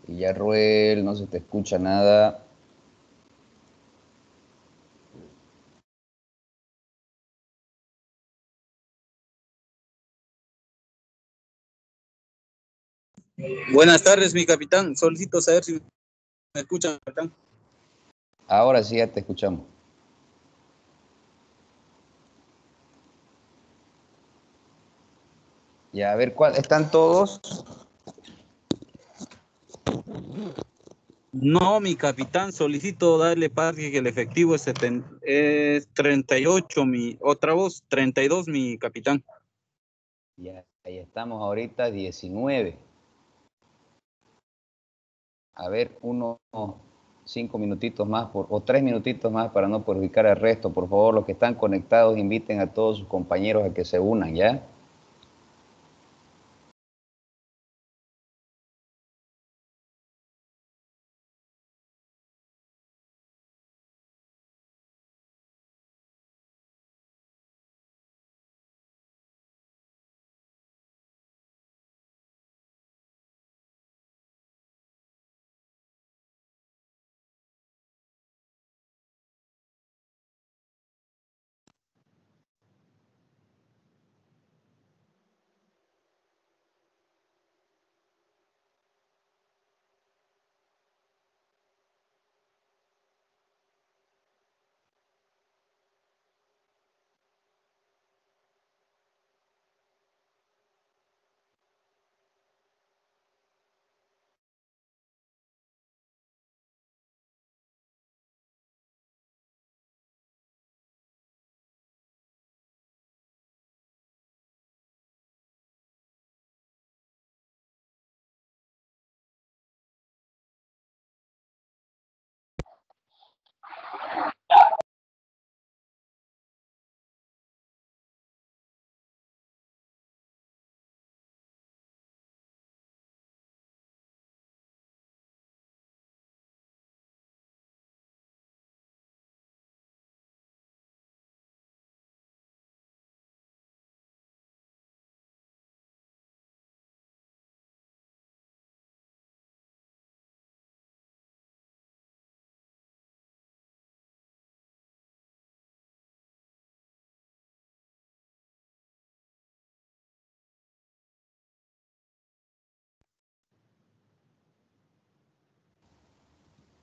Villarroel, no se te escucha nada. Buenas tardes, mi capitán. Solicito saber si me escuchan, capitán. Ahora sí ya te escuchamos. Ya, a ver, ¿están todos? No, mi capitán, solicito darle parte que el efectivo es 38, otra voz, 32, mi capitán. Ya, ahí estamos ahorita, 19. A ver, 5 minutitos más, o 3 minutitos más para no perjudicar al resto. Por favor, los que están conectados, inviten a todos sus compañeros a que se unan, ¿ya?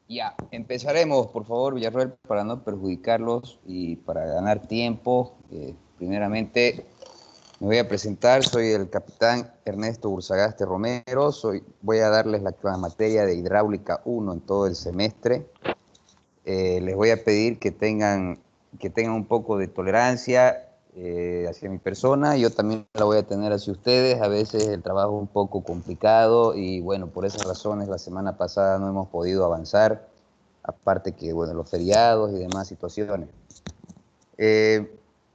Ya, empezaremos, por favor, Villarroel, para no perjudicarlos y para ganar tiempo. Primeramente, me voy a presentar, soy el capitán Ernesto Urzagaste Romero, voy a darles la materia de hidráulica 1 en todo el semestre. Les voy a pedir que tengan un poco de tolerancia hacia mi persona. Yo también la voy a tener hacia ustedes. A veces el trabajo es un poco complicado y bueno, por esas razones la semana pasada no hemos podido avanzar, aparte que bueno, los feriados y demás situaciones.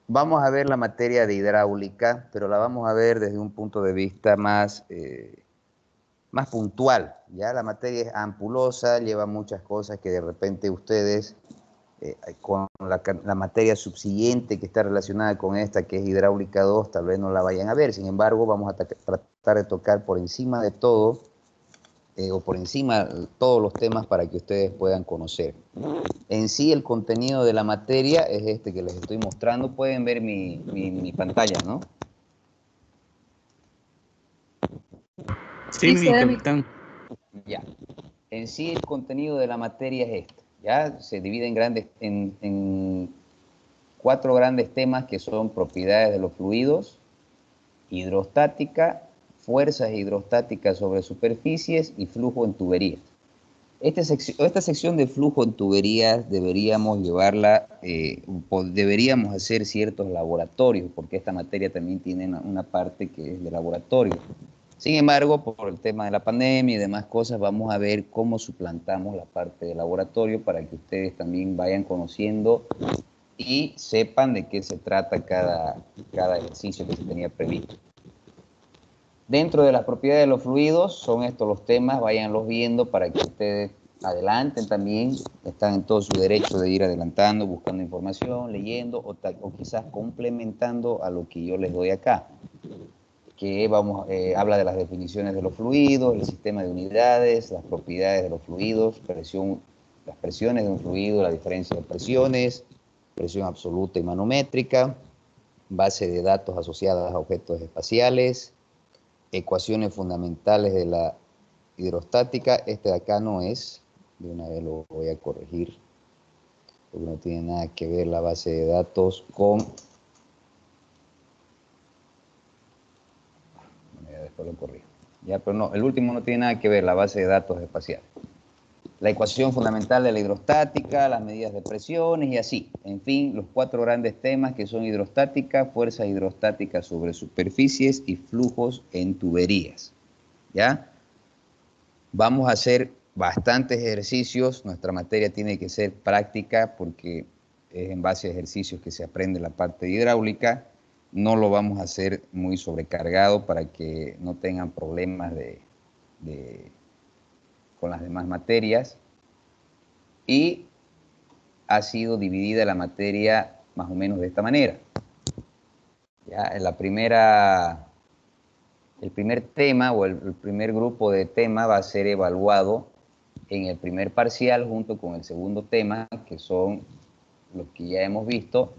Vamos a ver la materia de hidráulica, pero la vamos a ver desde un punto de vista más puntual. Ya la materia es ampulosa, lleva muchas cosas que de repente ustedes con la materia subsiguiente que está relacionada con esta, que es hidráulica 2, tal vez no la vayan a ver. Sin embargo, vamos a tratar de tocar por encima de todo, o por encima todos los temas para que ustedes puedan conocer. En sí, el contenido de la materia es este que les estoy mostrando. Pueden ver mi pantalla, ¿no? Sí, mi capitán. Ya. En sí, el contenido de la materia es este. Ya se divide en 4 grandes temas que son propiedades de los fluidos, hidrostática, fuerzas hidrostáticas sobre superficies y flujo en tuberías. Esta sección de flujo en tuberías deberíamos llevarla, deberíamos hacer ciertos laboratorios, porque esta materia también tiene una parte que es de laboratorio. Sin embargo, por el tema de la pandemia y demás cosas, vamos a ver cómo suplantamos la parte de laboratorio para que ustedes también vayan conociendo y sepan de qué se trata cada ejercicio que se tenía previsto. Dentro de las propiedades de los fluidos, son estos los temas, váyanlos viendo para que ustedes adelanten también, están en todo su derecho de ir adelantando, buscando información, leyendo o quizás complementando a lo que yo les doy acá. que habla de las definiciones de los fluidos, el sistema de unidades, las propiedades de los fluidos, las presiones de un fluido, la diferencia de presiones, presión absoluta y manométrica, base de datos asociadas a objetos espaciales, ecuaciones fundamentales de la hidrostática. Este de acá no es, de una vez lo voy a corregir, porque no tiene nada que ver la base de datos con... Después lo corrijo. Ya, pero no, el último no tiene nada que ver, la base de datos espacial. La ecuación fundamental de la hidrostática, las medidas de presiones y así. En fin, los 4 grandes temas que son hidrostática, fuerza hidrostática sobre superficies y flujos en tuberías. ¿Ya? Vamos a hacer bastantes ejercicios. Nuestra materia tiene que ser práctica porque es en base a ejercicios que se aprende la parte de hidráulica. No lo vamos a hacer muy sobrecargado para que no tengan problemas con las demás materias. Y ha sido dividida la materia más o menos de esta manera. Ya, en el primer tema o el primer grupo de tema va a ser evaluado en el primer parcial junto con el segundo tema, que son los que ya hemos visto.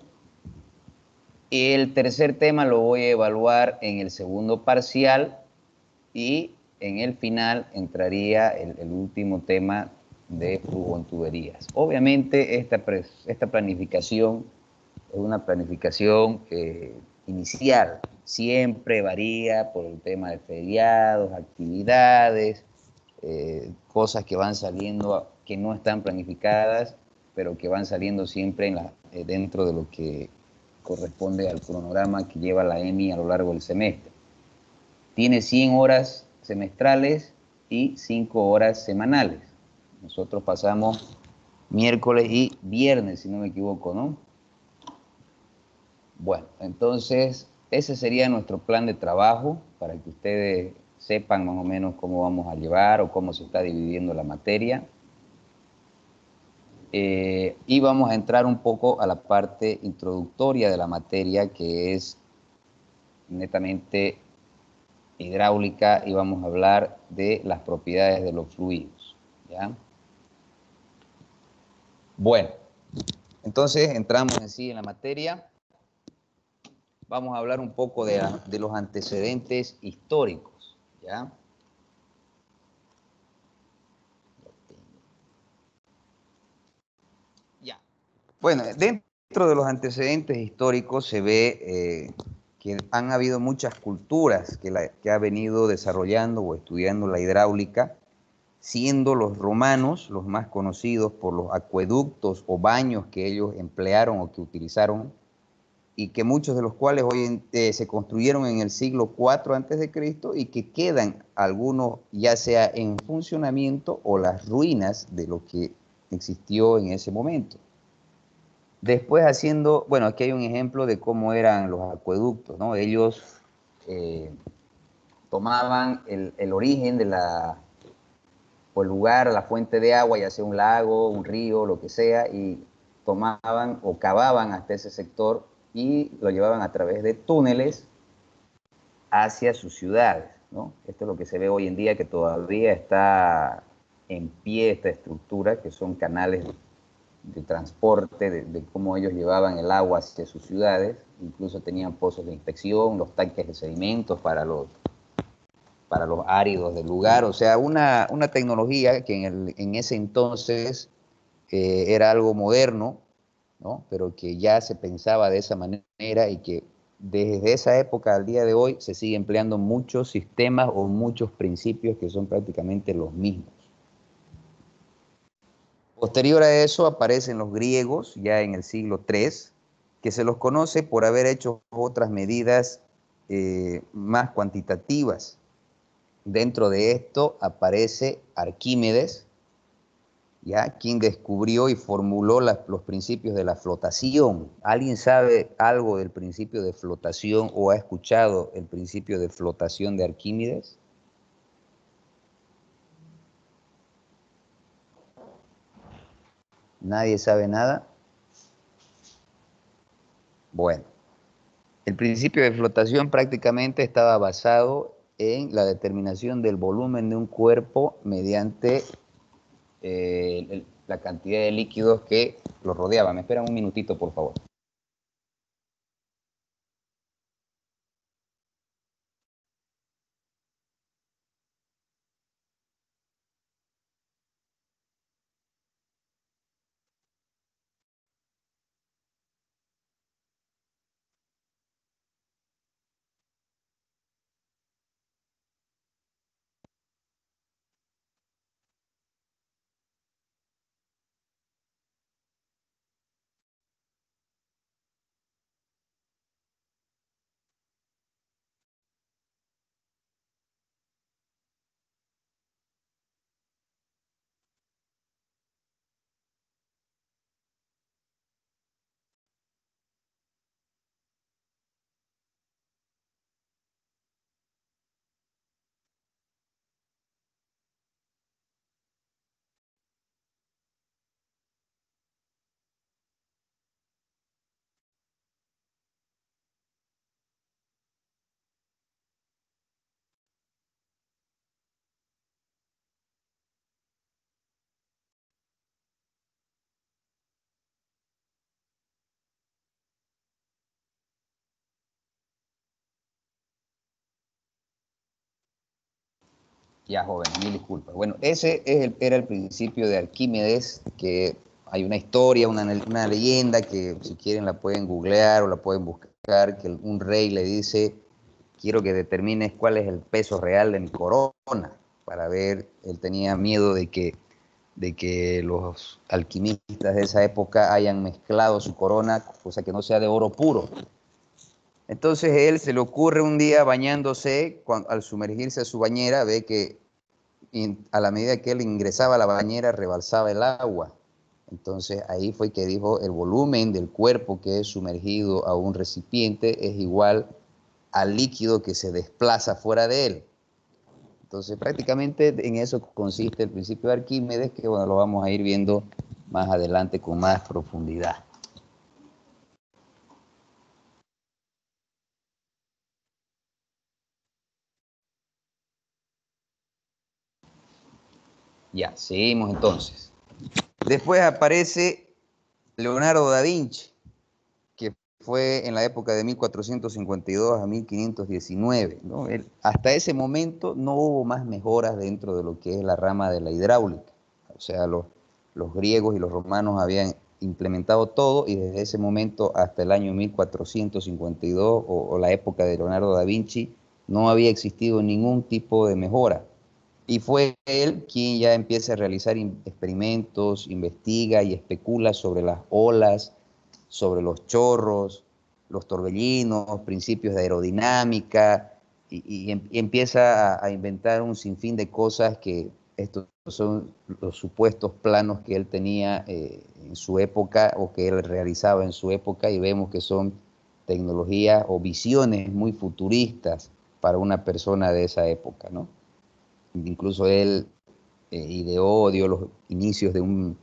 Y el tercer tema lo voy a evaluar en el segundo parcial y en el final entraría el último tema de flujo en tuberías. Obviamente esta planificación es una planificación inicial, siempre varía por el tema de feriados, actividades, cosas que van saliendo que no están planificadas, pero que van saliendo siempre dentro de lo que corresponde al cronograma que lleva la EMI a lo largo del semestre. Tiene 100 horas semestrales y 5 horas semanales. Nosotros pasamos miércoles y viernes, si no me equivoco, ¿no? Bueno, entonces ese sería nuestro plan de trabajo para que ustedes sepan más o menos cómo vamos a llevar o cómo se está dividiendo la materia. Y vamos a entrar un poco a la parte introductoria de la materia, que es netamente hidráulica, y vamos a hablar de las propiedades de los fluidos. ¿Ya? Bueno, entonces entramos en sí en la materia. Vamos a hablar un poco de los antecedentes históricos. ¿Ya? Ya. Bueno, dentro de los antecedentes históricos se ve que han habido muchas culturas que ha venido desarrollando o estudiando la hidráulica, siendo los romanos los más conocidos por los acueductos o baños que ellos emplearon o que utilizaron, y que muchos de los cuales se construyeron en el siglo IV antes de Cristo y que quedan algunos ya sea en funcionamiento o las ruinas de lo que existió en ese momento. Después bueno, aquí hay un ejemplo de cómo eran los acueductos, ¿no? Ellos tomaban el origen o el lugar, la fuente de agua, ya sea un lago, un río, lo que sea, y tomaban o cavaban hasta ese sector y lo llevaban a través de túneles hacia sus ciudades, ¿no? Esto es lo que se ve hoy en día, que todavía está en pie esta estructura, que son canales de transporte, de cómo ellos llevaban el agua hacia sus ciudades. Incluso tenían pozos de inspección, los tanques de sedimentos para los áridos del lugar. O sea, una tecnología que en ese entonces era algo moderno, ¿no? Pero que ya se pensaba de esa manera y que desde esa época al día de hoy se sigue empleando muchos sistemas o muchos principios que son prácticamente los mismos. Posterior a eso aparecen los griegos, ya en el siglo III, que se los conoce por haber hecho otras medidas más cuantitativas. Dentro de esto aparece Arquímedes, ¿ya? Quien descubrió y formuló los principios de la flotación. ¿Alguien sabe algo del principio de flotación o ha escuchado el principio de flotación de Arquímedes? ¿Nadie sabe nada? Bueno, El principio de flotación prácticamente estaba basado en la determinación del volumen de un cuerpo mediante la cantidad de líquidos que lo rodeaban. Me esperan un minutito, por favor. Ya, joven, mil disculpas. Bueno, ese era el principio de Arquímedes, que hay una historia, una leyenda que si quieren la pueden googlear o la pueden buscar, que un rey le dice, quiero que determines cuál es el peso real de mi corona, para ver, él tenía miedo de que los alquimistas de esa época hayan mezclado su corona, cosa que no sea de oro puro. Entonces él se le ocurre un día bañándose, al sumergirse a su bañera, ve que a la medida que él ingresaba a la bañera rebalsaba el agua. Entonces ahí fue que dijo, el volumen del cuerpo que es sumergido a un recipiente es igual al líquido que se desplaza fuera de él. Entonces prácticamente en eso consiste el principio de Arquímedes, que bueno, lo vamos a ir viendo más adelante con más profundidad. Ya, seguimos entonces. Después aparece Leonardo da Vinci, que fue en la época de 1452 a 1519, ¿no? Hasta ese momento no hubo más mejoras dentro de lo que es la rama de la hidráulica. O sea, los griegos y los romanos habían implementado todo y desde ese momento hasta el año 1452 o la época de Leonardo da Vinci no había existido ningún tipo de mejora. Y fue él quien ya empieza a realizar experimentos, investiga y especula sobre las olas, sobre los chorros, los torbellinos, principios de aerodinámica, y empieza a inventar un sinfín de cosas que estos son los supuestos planos que él tenía en su época o que él realizaba en su época, y vemos que son tecnologías o visiones muy futuristas para una persona de esa época, ¿no? Incluso él ideó, dio los inicios de un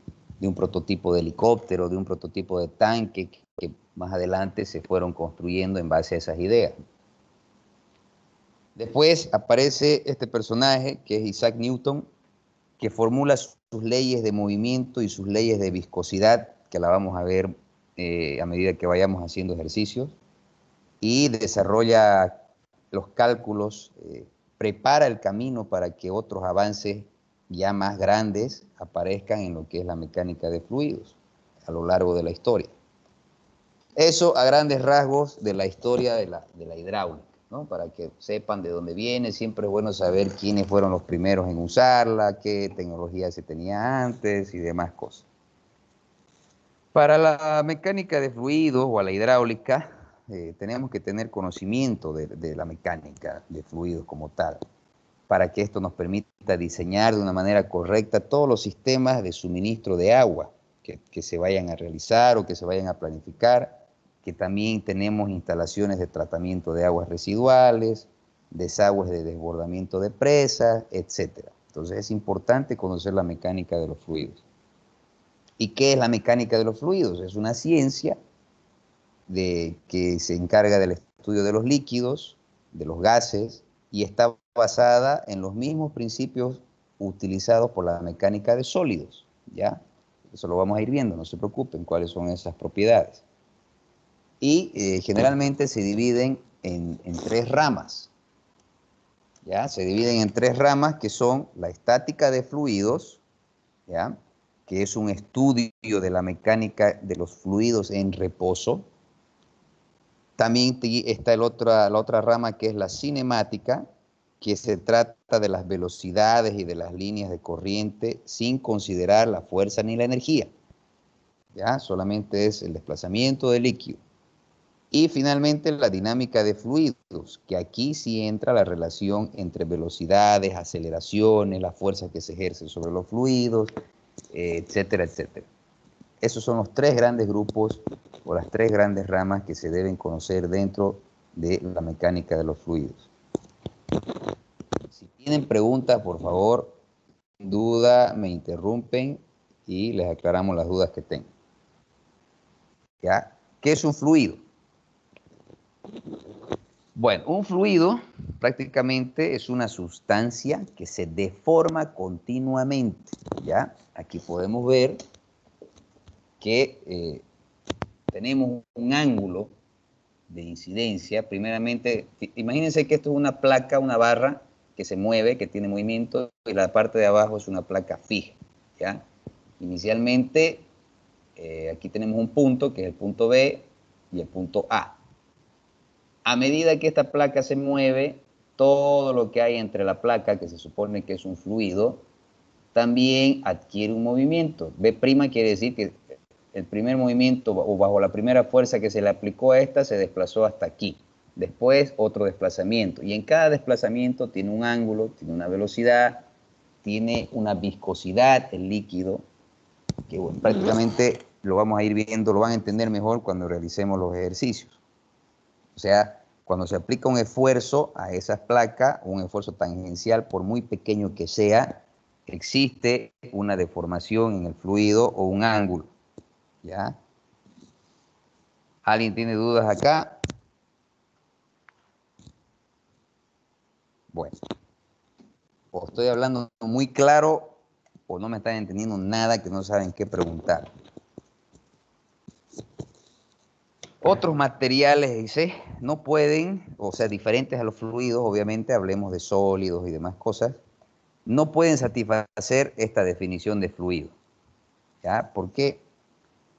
prototipo de helicóptero, de un prototipo de tanque que más adelante se fueron construyendo en base a esas ideas. Después aparece este personaje que es Isaac Newton, que formula sus leyes de movimiento y sus leyes de viscosidad, que la vamos a ver a medida que vayamos haciendo ejercicios, y desarrolla los cálculos, prepara el camino para que otros avances ya más grandes aparezcan en lo que es la mecánica de fluidos a lo largo de la historia. Eso a grandes rasgos de la historia de la hidráulica, ¿no? Para que sepan de dónde viene. Siempre es bueno saber quiénes fueron los primeros en usarla, qué tecnología se tenía antes y demás cosas. Para la mecánica de fluidos o a la hidráulica, tenemos que tener conocimiento de la mecánica de fluidos como tal, para que esto nos permita diseñar de una manera correcta todos los sistemas de suministro de agua que se vayan a realizar o que se vayan a planificar, que también tenemos instalaciones de tratamiento de aguas residuales, desagües de desbordamiento de presas, etc. Entonces es importante conocer la mecánica de los fluidos. ¿Y qué es la mecánica de los fluidos? Es una ciencia que se encarga de la estudio de los líquidos, de los gases, y está basada en los mismos principios utilizados por la mecánica de sólidos, ¿ya? Eso lo vamos a ir viendo, no se preocupen cuáles son esas propiedades. Y generalmente se dividen en tres ramas, ¿ya? Se dividen en tres ramas que son la estática de fluidos, ¿ya? Que es un estudio de la mecánica de los fluidos en reposo. También está la otra rama que es la cinemática, que se trata de las velocidades y de las líneas de corriente sin considerar la fuerza ni la energía. ¿Ya? Solamente es el desplazamiento del líquido. Y finalmente la dinámica de fluidos, que aquí sí entra la relación entre velocidades, aceleraciones, la fuerza que se ejerce sobre los fluidos, etcétera, etcétera. Esos son los tres grandes grupos o las tres grandes ramas que se deben conocer dentro de la mecánica de los fluidos. Si tienen preguntas, por favor, sin duda me interrumpen y les aclaramos las dudas que tengan. ¿Ya? ¿Qué es un fluido? Bueno, un fluido prácticamente es una sustancia que se deforma continuamente, ¿ya? Aquí podemos ver que tenemos un ángulo de incidencia. Primeramente, imagínense que esto es una placa, una barra que se mueve, que tiene movimiento, y la parte de abajo es una placa fija, ¿ya? Inicialmente, aquí tenemos un punto, que es el punto B y el punto A. A medida que esta placa se mueve, todo lo que hay entre la placa, que se supone que es un fluido, también adquiere un movimiento. B' quiere decir que el primer movimiento o bajo la primera fuerza que se le aplicó a esta se desplazó hasta aquí. Después otro desplazamiento. Y en cada desplazamiento tiene un ángulo, tiene una velocidad, tiene una viscosidad el líquido, que bueno, prácticamente lo vamos a ir viendo, lo van a entender mejor cuando realicemos los ejercicios. O sea, cuando se aplica un esfuerzo a esas placas, un esfuerzo tangencial, por muy pequeño que sea, existe una deformación en el fluido o un ángulo, ¿ya? ¿Alguien tiene dudas acá? Bueno, o estoy hablando muy claro o no me están entendiendo nada, que no saben qué preguntar. Otros materiales, dice, no pueden, o sea, diferentes a los fluidos, obviamente, hablemos de sólidos y demás cosas, no pueden satisfacer esta definición de fluido, ¿ya? ¿Por qué?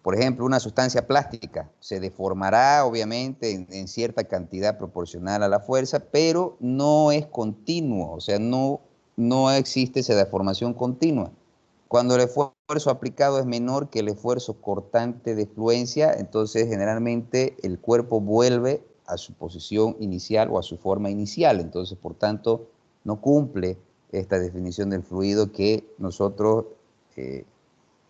Por ejemplo, una sustancia plástica se deformará, obviamente, en cierta cantidad proporcional a la fuerza, pero no es continuo, o sea, no existe esa deformación continua. Cuando el esfuerzo aplicado es menor que el esfuerzo cortante de fluencia, entonces generalmente el cuerpo vuelve a su posición inicial o a su forma inicial. Entonces, por tanto, no cumple esta definición del fluido que nosotros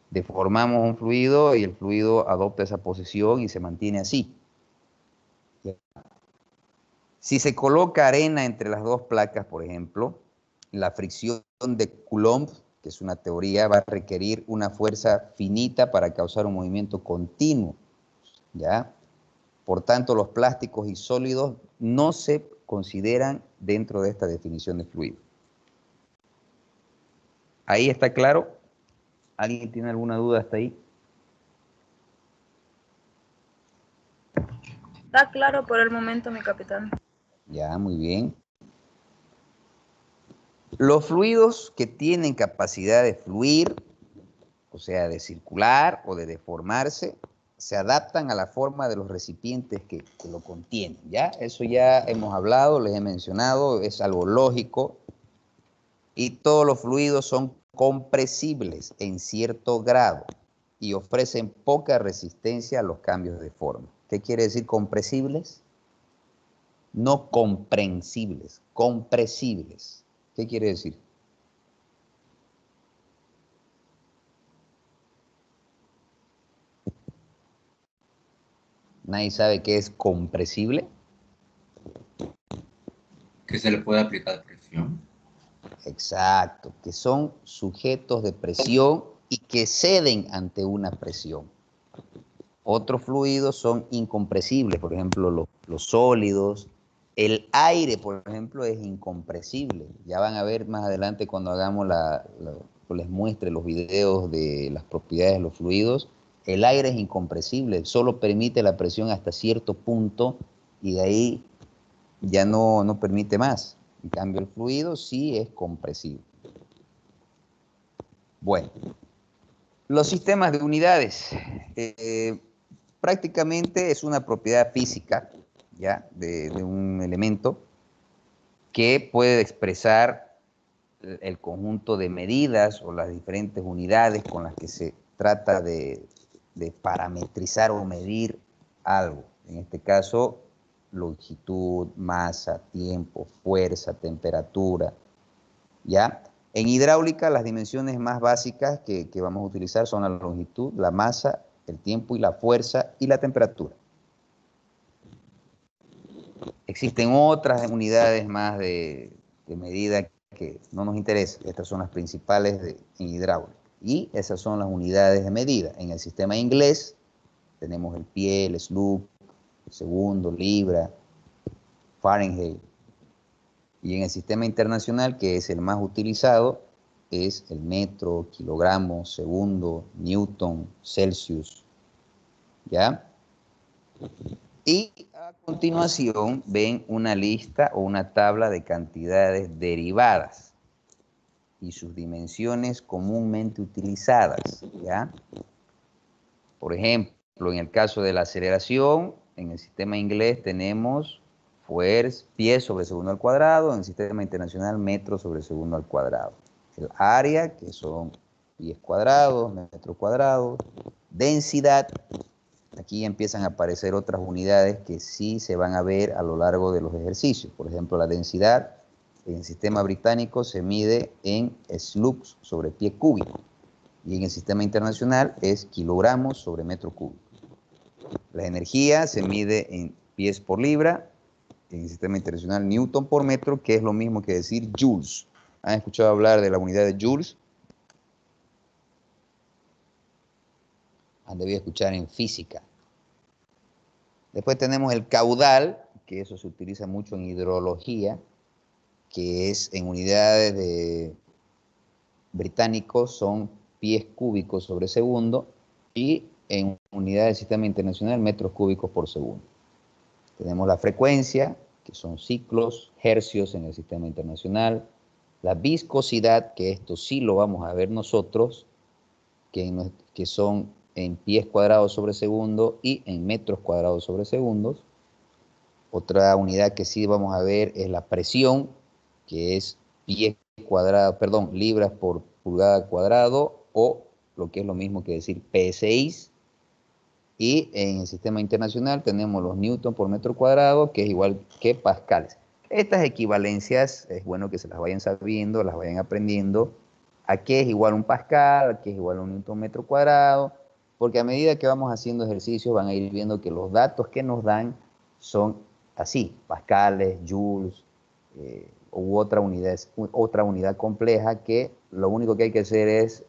deformamos un fluido y el fluido adopta esa posición y se mantiene así. Si se coloca arena entre las dos placas, por ejemplo, la fricción de Coulomb, que es una teoría, va a requerir una fuerza finita para causar un movimiento continuo, ¿ya? Por tanto, los plásticos y sólidos no se consideran dentro de esta definición de fluido. ¿Ahí está claro? ¿Alguien tiene alguna duda hasta ahí? Está claro por el momento, mi capitán. Ya, muy bien. Los fluidos que tienen capacidad de fluir, o sea, de circular o de deformarse, se adaptan a la forma de los recipientes que lo contienen, ¿ya? Eso ya hemos hablado, les he mencionado, es algo lógico. Y todos los fluidos son compresibles en cierto grado y ofrecen poca resistencia a los cambios de forma. ¿Qué quiere decir compresibles? No comprensibles, compresibles. ¿Qué quiere decir? ¿Nadie sabe qué es compresible? Que se le puede aplicar presión. Exacto, que son sujetos de presión y que ceden ante una presión. Otros fluidos son incompresibles, por ejemplo, los sólidos. El aire, por ejemplo, es incompresible. Ya van a ver más adelante cuando hagamos les muestre los videos de las propiedades de los fluidos. El aire es incompresible, solo permite la presión hasta cierto punto y de ahí ya no permite más. En cambio, el fluido sí es compresible. Bueno, los sistemas de unidades. Prácticamente es una propiedad física, ¿ya? De un elemento que puede expresar el conjunto de medidas o las diferentes unidades con las que se trata de parametrizar o medir algo. En este caso, longitud, masa, tiempo, fuerza, temperatura, ¿ya? En hidráulica, las dimensiones más básicas que vamos a utilizar son la longitud, la masa, el tiempo y la fuerza y la temperatura. Existen otras unidades más de medida que no nos interesa. Estas son las principales en hidráulica. Y esas son las unidades de medida. En el sistema inglés tenemos el pie, el sloop, el segundo, libra, Fahrenheit. Y en el sistema internacional, que es el más utilizado, es el metro, kilogramo, segundo, newton, Celsius. ¿Ya? Y a continuación ven una lista o una tabla de cantidades derivadas y sus dimensiones comúnmente utilizadas, ¿ya? Por ejemplo, en el caso de la aceleración, en el sistema inglés tenemos fuerza, pies sobre segundo al cuadrado, en el sistema internacional metros sobre segundo al cuadrado. El área, que son pies cuadrados, metros cuadrados, densidad. Aquí empiezan a aparecer otras unidades que sí se van a ver a lo largo de los ejercicios. Por ejemplo, la densidad en el sistema británico se mide en slugs sobre pie cúbico y en el sistema internacional es kilogramos sobre metro cúbico. La energía se mide en pies por libra, en el sistema internacional newton por metro, que es lo mismo que decir joules. ¿Han escuchado hablar de la unidad de joules? Han debido escuchar en física. Después tenemos el caudal, que eso se utiliza mucho en hidrología, que es en unidades de británicos son pies cúbicos sobre segundo y en unidades del sistema internacional metros cúbicos por segundo. Tenemos la frecuencia, que son ciclos, hercios en el sistema internacional, la viscosidad, que esto sí lo vamos a ver nosotros, que son en pies cuadrados sobre segundo y en metros cuadrados sobre segundos. Otra unidad que sí vamos a ver es la presión, que es pies cuadrados, perdón, libras por pulgada cuadrado, o lo que es lo mismo que decir PSI. Y en el sistema internacional tenemos los newton por metro cuadrado, que es igual que pascales. Estas equivalencias es bueno que se las vayan sabiendo, las vayan aprendiendo. ¿A qué es igual un pascal? ¿A qué es igual un newton metro cuadrado? Porque a medida que vamos haciendo ejercicios van a ir viendo que los datos que nos dan son así, pascales, joules, u otra unidad compleja que lo único que hay que hacer es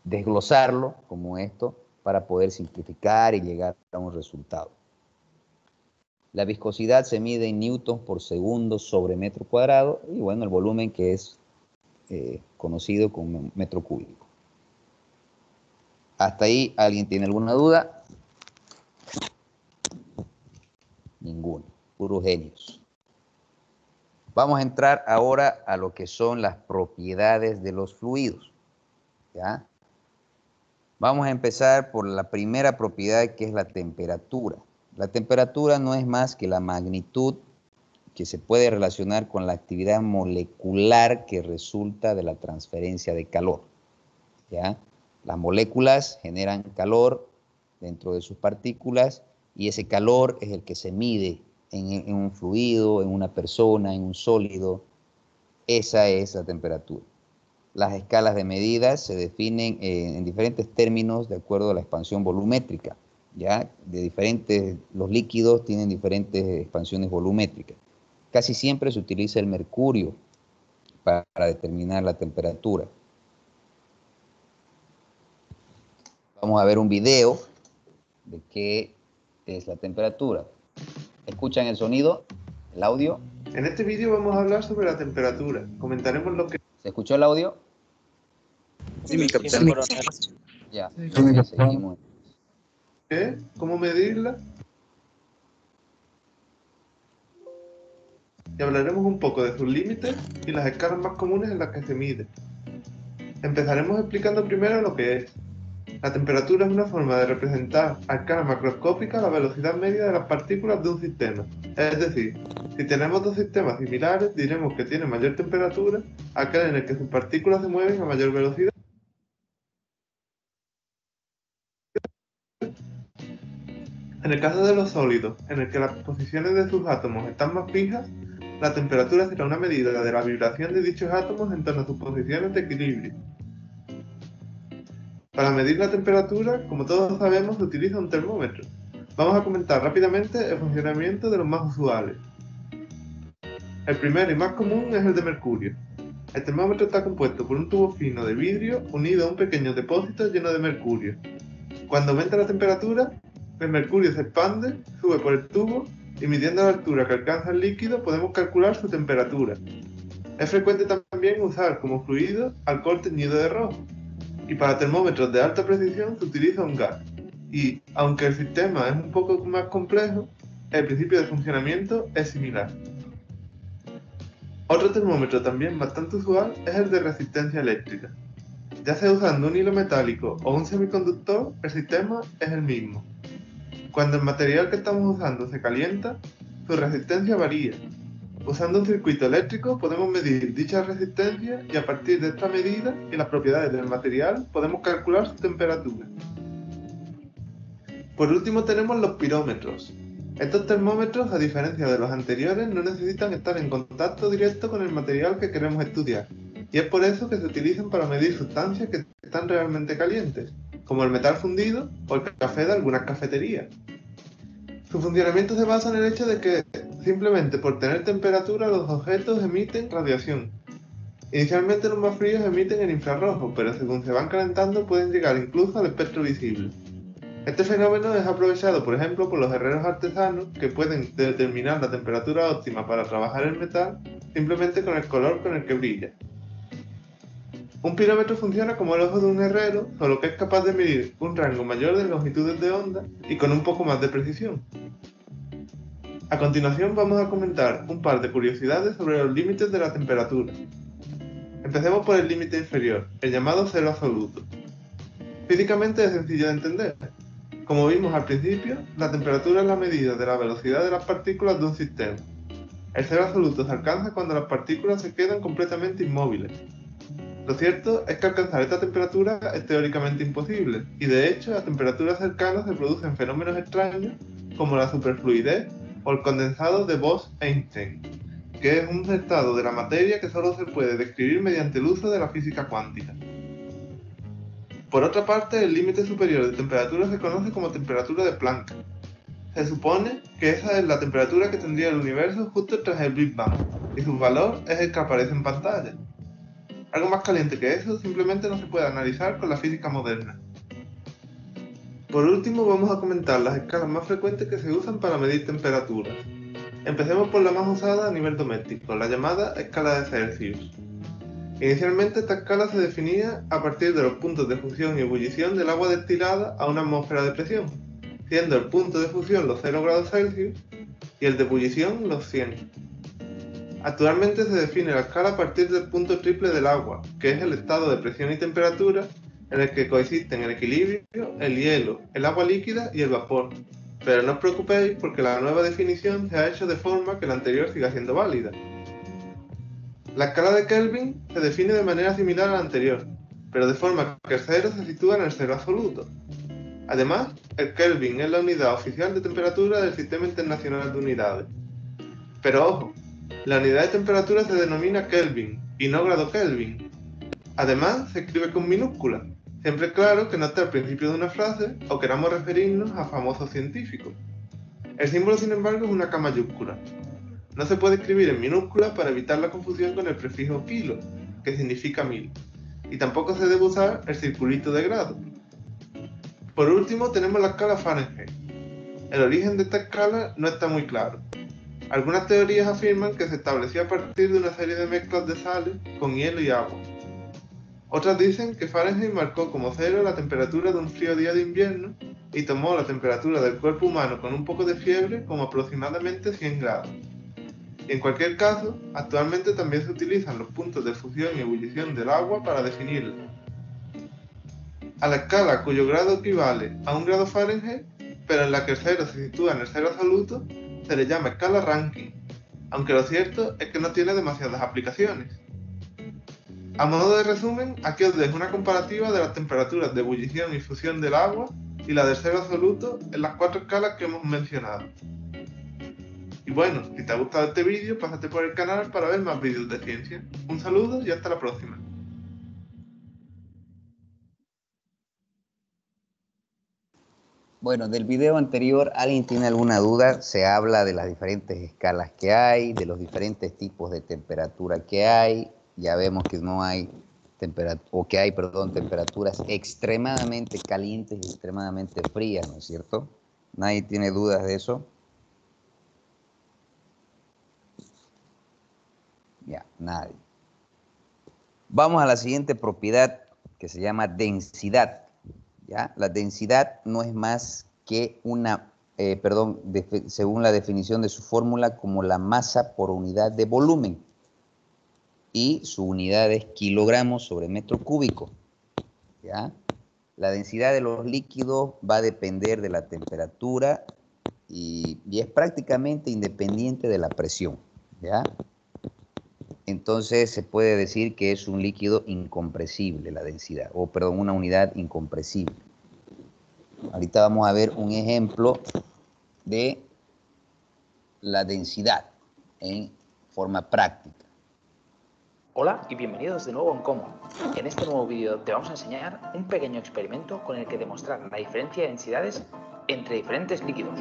desglosarlo como esto para poder simplificar y llegar a un resultado. La viscosidad se mide en newtons por segundo sobre metro cuadrado y bueno, el volumen que es conocido como metro cúbico. ¿Hasta ahí alguien tiene alguna duda? Ninguno, puros genios. Vamos a entrar ahora a lo que son las propiedades de los fluidos, ¿ya? Vamos a empezar por la primera propiedad, que es la temperatura. La temperatura no es más que la magnitud que se puede relacionar con la actividad molecular que resulta de la transferencia de calor, ¿ya? Las moléculas generan calor dentro de sus partículas y ese calor es el que se mide en un fluido, en una persona, en un sólido. Esa es la temperatura. Las escalas de medidas se definen en diferentes términos de acuerdo a la expansión volumétrica, ¿ya? Los líquidos tienen diferentes expansiones volumétricas. Casi siempre se utiliza el mercurio para determinar la temperatura. Vamos a ver un video de qué es la temperatura. ¿Escuchan el sonido, el audio? En este vídeo vamos a hablar sobre la temperatura. Comentaremos lo que... ¿Se escuchó el audio? Sí, mi capitán. Ya, entonces seguimos. es, cómo medirla y hablaremos un poco de sus límites y las escalas más comunes en las que se mide. Empezaremos explicando primero lo que es. La temperatura es una forma de representar a escala macroscópica la velocidad media de las partículas de un sistema. Es decir, si tenemos dos sistemas similares, diremos que tiene mayor temperatura aquel en el que sus partículas se mueven a mayor velocidad. En el caso de los sólidos, en el que las posiciones de sus átomos están más fijas, la temperatura será una medida de la vibración de dichos átomos en torno a sus posiciones de equilibrio. Para medir la temperatura, como todos sabemos, se utiliza un termómetro. Vamos a comentar rápidamente el funcionamiento de los más usuales. El primero y más común es el de mercurio. El termómetro está compuesto por un tubo fino de vidrio unido a un pequeño depósito lleno de mercurio. Cuando aumenta la temperatura, el mercurio se expande, sube por el tubo y midiendo la altura que alcanza el líquido podemos calcular su temperatura. Es frecuente también usar como fluido alcohol teñido de rojo. Y para termómetros de alta precisión se utiliza un gas. Y, aunque el sistema es un poco más complejo, el principio de funcionamiento es similar. Otro termómetro también bastante usual es el de resistencia eléctrica. Ya sea usando un hilo metálico o un semiconductor, el sistema es el mismo. Cuando el material que estamos usando se calienta, su resistencia varía. Usando un circuito eléctrico podemos medir dicha resistencia y a partir de esta medida y las propiedades del material podemos calcular su temperatura. Por último tenemos los pirómetros. Estos termómetros, a diferencia de los anteriores, no necesitan estar en contacto directo con el material que queremos estudiar, y es por eso que se utilizan para medir sustancias que están realmente calientes, como el metal fundido o el café de algunas cafeterías. Su funcionamiento se basa en el hecho de que, simplemente por tener temperatura, los objetos emiten radiación. Inicialmente los más fríos emiten el infrarrojo, pero según se van calentando pueden llegar incluso al espectro visible. Este fenómeno es aprovechado, por ejemplo, por los herreros artesanos que pueden determinar la temperatura óptima para trabajar el metal simplemente con el color con el que brilla. Un pirómetro funciona como el ojo de un herrero, solo que es capaz de medir un rango mayor de longitudes de onda y con un poco más de precisión. A continuación vamos a comentar un par de curiosidades sobre los límites de la temperatura. Empecemos por el límite inferior, el llamado cero absoluto. Físicamente es sencillo de entender. Como vimos al principio, la temperatura es la medida de la velocidad de las partículas de un sistema. El cero absoluto se alcanza cuando las partículas se quedan completamente inmóviles. Lo cierto es que alcanzar esta temperatura es teóricamente imposible, y de hecho a temperaturas cercanas se producen fenómenos extraños como la superfluidez o el condensado de Bose-Einstein, que es un estado de la materia que solo se puede describir mediante el uso de la física cuántica. Por otra parte, el límite superior de temperatura se conoce como temperatura de Planck. Se supone que esa es la temperatura que tendría el universo justo tras el Big Bang, y su valor es el que aparece en pantalla. Algo más caliente que eso simplemente no se puede analizar con la física moderna. Por último, vamos a comentar las escalas más frecuentes que se usan para medir temperaturas. Empecemos por la más usada a nivel doméstico, la llamada escala de Celsius. Inicialmente esta escala se definía a partir de los puntos de fusión y ebullición del agua destilada a una atmósfera de presión, siendo el punto de fusión los 0 grados Celsius y el de ebullición los 100. Actualmente se define la escala a partir del punto triple del agua, que es el estado de presión y temperatura en el que coexisten en equilibrio el hielo, el agua líquida y el vapor. Pero no os preocupéis porque la nueva definición se ha hecho de forma que la anterior siga siendo válida. La escala de Kelvin se define de manera similar a la anterior, pero de forma que el cero se sitúa en el cero absoluto. Además, el Kelvin es la unidad oficial de temperatura del Sistema Internacional de Unidades. Pero ojo, la unidad de temperatura se denomina Kelvin y no grado Kelvin. Además, se escribe con minúsculas, siempre claro que no esté al principio de una frase o queramos referirnos a famosos científicos. El símbolo, sin embargo, es una K mayúscula. No se puede escribir en minúscula para evitar la confusión con el prefijo kilo, que significa 1000, y tampoco se debe usar el circulito de grado. Por último, tenemos la escala Fahrenheit. El origen de esta escala no está muy claro. Algunas teorías afirman que se estableció a partir de una serie de mezclas de sales con hielo y agua. Otras dicen que Fahrenheit marcó como cero la temperatura de un frío día de invierno y tomó la temperatura del cuerpo humano con un poco de fiebre como aproximadamente 100 grados. Y en cualquier caso, actualmente también se utilizan los puntos de fusión y ebullición del agua para definirla. A la escala cuyo grado equivale a 1 grado Fahrenheit, pero en la que el cero se sitúa en el cero absoluto, se le llama escala Rankine, aunque lo cierto es que no tiene demasiadas aplicaciones. A modo de resumen, aquí os dejo una comparativa de las temperaturas de ebullición y fusión del agua y la del cero absoluto en las 4 escalas que hemos mencionado. Y bueno, si te ha gustado este vídeo, pásate por el canal para ver más vídeos de ciencia. Un saludo y hasta la próxima. Bueno, del video anterior, ¿alguien tiene alguna duda? Se habla de las diferentes escalas que hay, de los diferentes tipos de temperatura que hay. Ya vemos que no hay temperaturas extremadamente calientes y extremadamente frías, ¿no es cierto? ¿Nadie tiene dudas de eso? Ya, nadie. Vamos a la siguiente propiedad que se llama densidad. ¿Ya? La densidad no es más que según la definición de su fórmula, como la masa por unidad de volumen. Y su unidad es kilogramos sobre metro cúbico. ¿Ya? La densidad de los líquidos va a depender de la temperatura y es prácticamente independiente de la presión. ¿Ya? Entonces se puede decir que es un líquido incompresible la densidad, una unidad incompresible. Ahorita vamos a ver un ejemplo de la densidad en forma práctica. Hola y bienvenidos de nuevo a Uncomo. En este nuevo vídeo te vamos a enseñar un pequeño experimento con el que demostrar la diferencia de densidades entre diferentes líquidos.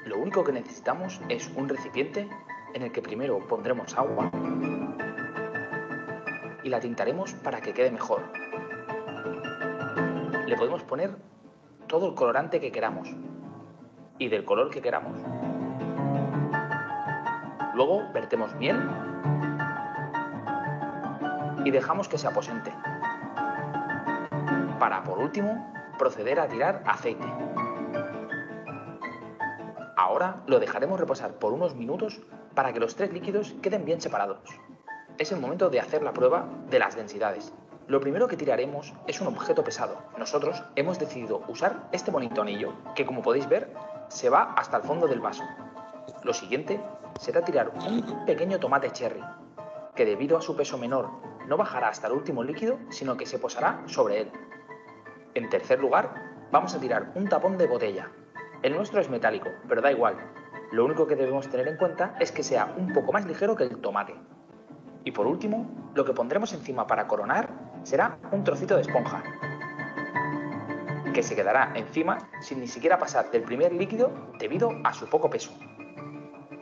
Lo único que necesitamos es un recipiente en el que primero pondremos agua y la tintaremos para que quede mejor. Le podemos poner todo el colorante que queramos y del color que queramos. Luego vertemos miel y dejamos que se aposente. Para, por último, proceder a tirar aceite. Ahora lo dejaremos reposar por unos minutos para que los tres líquidos queden bien separados. Es el momento de hacer la prueba de las densidades. Lo primero que tiraremos es un objeto pesado. Nosotros hemos decidido usar este bonito anillo, que como podéis ver, se va hasta el fondo del vaso. Lo siguiente será tirar un pequeño tomate cherry, que debido a su peso menor no bajará hasta el último líquido, sino que se posará sobre él. En tercer lugar, vamos a tirar un tapón de botella. El nuestro es metálico, pero da igual. Lo único que debemos tener en cuenta es que sea un poco más ligero que el tomate. Y por último, lo que pondremos encima para coronar será un trocito de esponja, que se quedará encima sin ni siquiera pasar del primer líquido debido a su poco peso.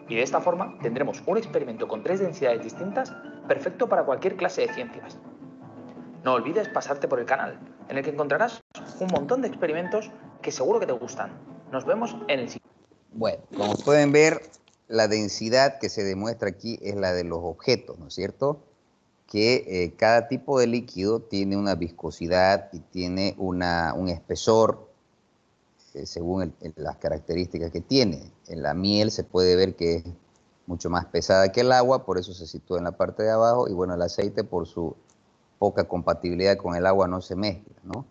Y de esta forma tendremos un experimento con tres densidades distintas perfecto para cualquier clase de ciencias. No olvides pasarte por el canal, en el que encontrarás un montón de experimentos que seguro que te gustan. Nos vemos en el siguiente. Bueno, como pueden ver, la densidad que se demuestra aquí es la de los objetos, ¿no es cierto? Que cada tipo de líquido tiene una viscosidad y tiene un espesor según las características que tiene. En la miel se puede ver que es mucho más pesada que el agua, por eso se sitúa en la parte de abajo, y bueno, el aceite por su poca compatibilidad con el agua no se mezcla, ¿no?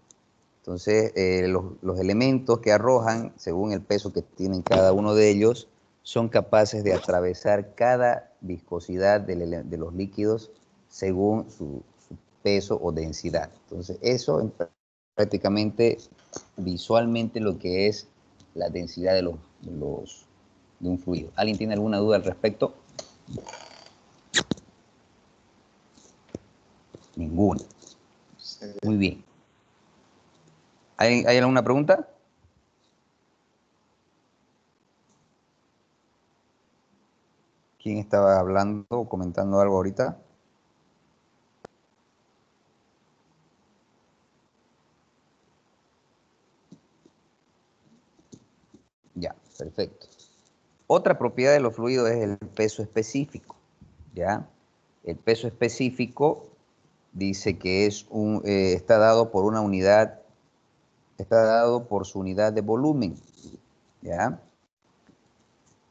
Entonces, los elementos que arrojan, según el peso que tienen cada uno de ellos, son capaces de atravesar cada viscosidad de los líquidos según su peso o densidad. Entonces, eso es prácticamente visualmente lo que es la densidad de un fluido. ¿Alguien tiene alguna duda al respecto? Ninguna. Muy bien. ¿Hay alguna pregunta? ¿Quién estaba hablando o comentando algo ahorita? Ya, perfecto. Otra propiedad de los fluidos es el peso específico, ¿ya? El peso específico dice que está dado por una unidad, está dado por su unidad de volumen, ¿ya?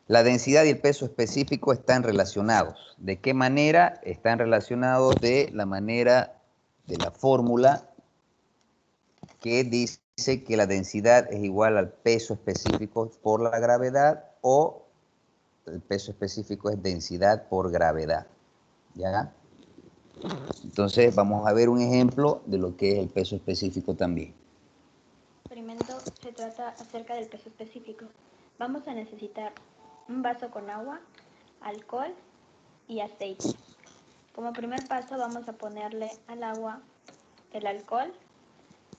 La densidad y el peso específico están relacionados. ¿De qué manera? Están relacionados de la manera de la fórmula que dice que la densidad es igual al peso específico por la gravedad, o el peso específico es densidad por gravedad, ¿ya? Entonces vamos a ver un ejemplo de lo que es el peso específico también. El experimento se trata acerca del peso específico. Vamos a necesitar un vaso con agua, alcohol y aceite. Como primer paso vamos a ponerle al agua el alcohol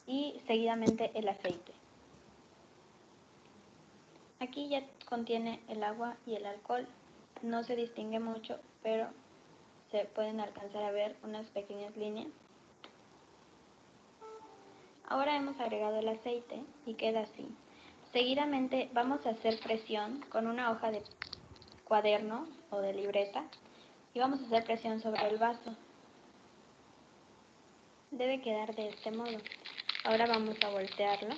y seguidamente el aceite. Aquí ya contiene el agua y el alcohol. No se distingue mucho, pero se pueden alcanzar a ver unas pequeñas líneas. Ahora hemos agregado el aceite y queda así. Seguidamente vamos a hacer presión con una hoja de cuaderno o de libreta y vamos a hacer presión sobre el vaso. Debe quedar de este modo. Ahora vamos a voltearlo.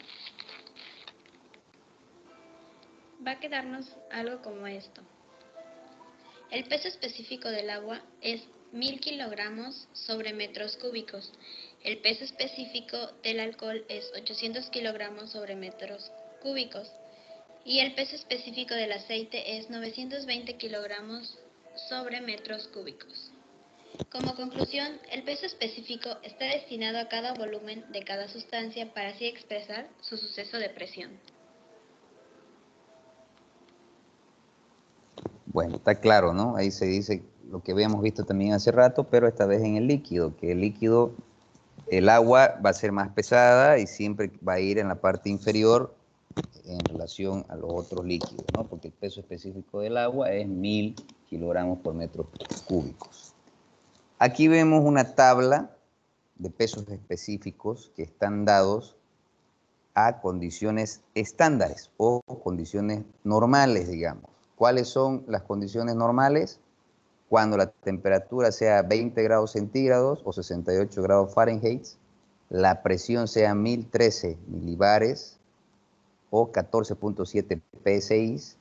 Va a quedarnos algo como esto. El peso específico del agua es 1000 kilogramos sobre metros cúbicos. El peso específico del alcohol es 800 kilogramos sobre metros cúbicos. Y el peso específico del aceite es 920 kilogramos sobre metros cúbicos. Como conclusión, el peso específico está destinado a cada volumen de cada sustancia para así expresar su suceso de presión. Bueno, está claro, ¿no? Ahí se dice lo que habíamos visto también hace rato, pero esta vez en el líquido, que el líquido, el agua va a ser más pesada y siempre va a ir en la parte inferior en relación a los otros líquidos, ¿no? Porque el peso específico del agua es 1000 kilogramos por metros cúbicos. Aquí vemos una tabla de pesos específicos que están dados a condiciones estándares o condiciones normales, digamos. ¿Cuáles son las condiciones normales? Cuando la temperatura sea 20 grados centígrados o 68 grados Fahrenheit, la presión sea 1013 milibares o 14.7 psi,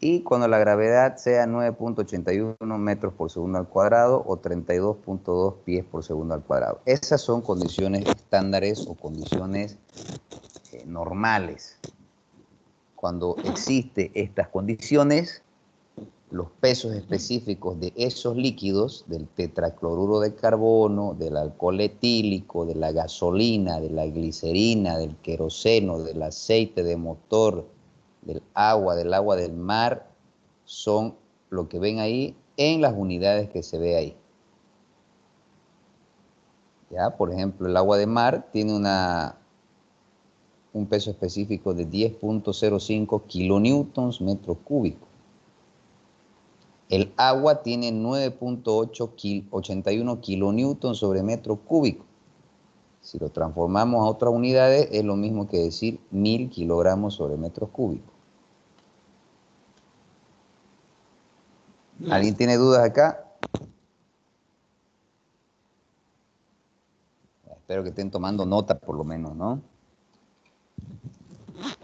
y cuando la gravedad sea 9.81 metros por segundo al cuadrado o 32.2 pies por segundo al cuadrado. Esas son condiciones estándares o condiciones normales. Cuando existen estas condiciones, los pesos específicos de esos líquidos, del tetracloruro de carbono, del alcohol etílico, de la gasolina, de la glicerina, del queroseno, del aceite de motor, del agua del mar, son lo que ven ahí en las unidades que se ve ahí. ¿Ya? Por ejemplo, el agua de mar tiene un peso específico de 10.05 kilonewtons metro cúbico. El agua tiene 9.81 kilonewtons sobre metro cúbico. Si lo transformamos a otras unidades, es lo mismo que decir 1000 kilogramos sobre metros cúbicos. ¿Alguien tiene dudas acá? Espero que estén tomando nota por lo menos, ¿no?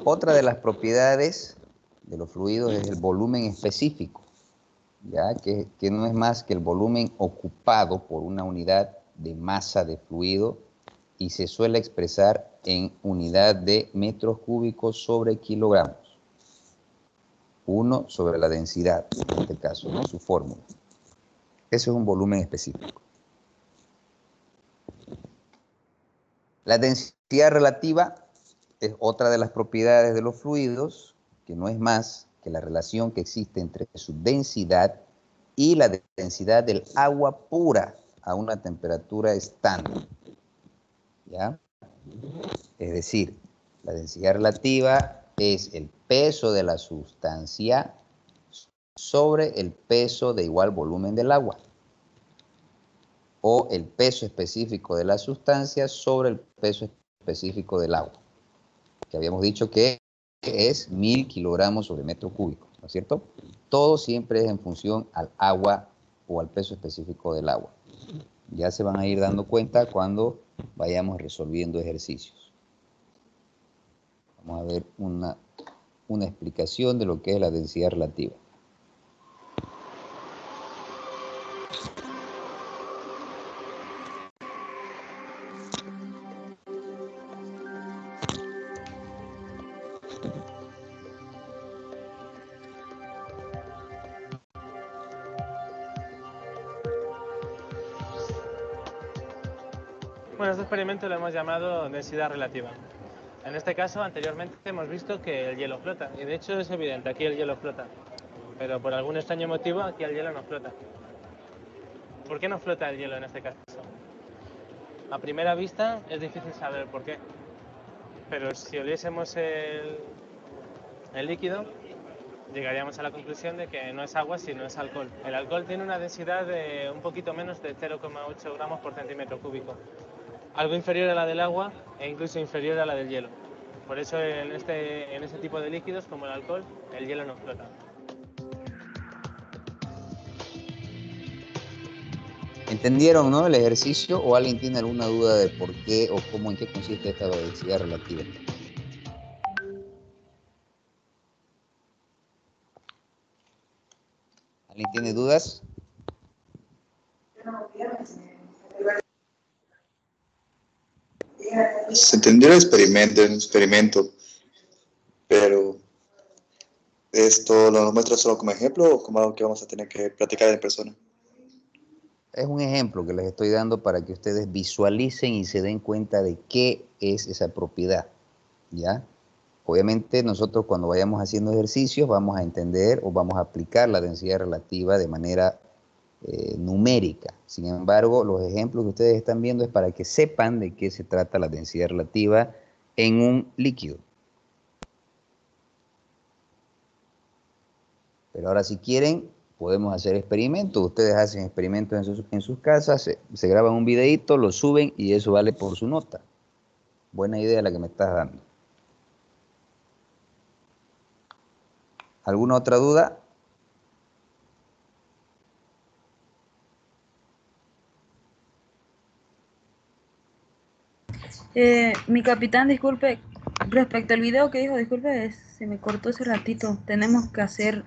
Otra de las propiedades de los fluidos es el volumen específico, ¿ya? Que no es más que el volumen ocupado por una unidad de masa de fluido y se suele expresar en unidad de metros cúbicos sobre kilogramos. 1 sobre la densidad, en este caso, ¿no? Su fórmula. Ese es un volumen específico. La densidad relativa es otra de las propiedades de los fluidos, que no es más que la relación que existe entre su densidad y la densidad del agua pura a una temperatura estándar. ¿Ya? Es decir, la densidad relativa es el peso de la sustancia sobre el peso de igual volumen del agua, o el peso específico de la sustancia sobre el peso específico del agua, que habíamos dicho que es 1000 kilogramos sobre metro cúbico, ¿no es cierto? Todo siempre es en función al agua o al peso específico del agua. Ya se van a ir dando cuenta cuando vayamos resolviendo ejercicios. Vamos a ver una explicación de lo que es la densidad relativa. Bueno, este experimento lo hemos llamado densidad relativa. En este caso, anteriormente hemos visto que el hielo flota, y de hecho es evidente, aquí el hielo flota. Pero por algún extraño motivo, aquí el hielo no flota. ¿Por qué no flota el hielo en este caso? A primera vista es difícil saber por qué. Pero si oliésemos el líquido, llegaríamos a la conclusión de que no es agua, sino es alcohol. El alcohol tiene una densidad de un poquito menos de 0,8 gramos por centímetro cúbico. Algo inferior a la del agua e incluso inferior a la del hielo. Por eso en este tipo de líquidos, como el alcohol, el hielo no flota. ¿Entendieron, no, el ejercicio? ¿O alguien tiene alguna duda de por qué o cómo, en qué consiste esta densidad relativa? ¿Alguien tiene dudas? Se entendió el experimento, pero ¿esto lo muestra solo como ejemplo o como algo que vamos a tener que practicar en persona? Es un ejemplo que les estoy dando para que ustedes visualicen y se den cuenta de qué es esa propiedad, ¿ya? Obviamente nosotros cuando vayamos haciendo ejercicios vamos a entender o vamos a aplicar la densidad relativa de manera numérica. Sin embargo, los ejemplos que ustedes están viendo es para que sepan de qué se trata la densidad relativa en un líquido. Pero ahora si quieren, podemos hacer experimentos. Ustedes hacen experimentos en sus casas, se graban un videito, lo suben y eso vale por su nota. Buena idea la que me estás dando. ¿Alguna otra duda? Mi capitán, disculpe, respecto al video que dijo, disculpe, se me cortó ese ratito. ¿Tenemos que hacer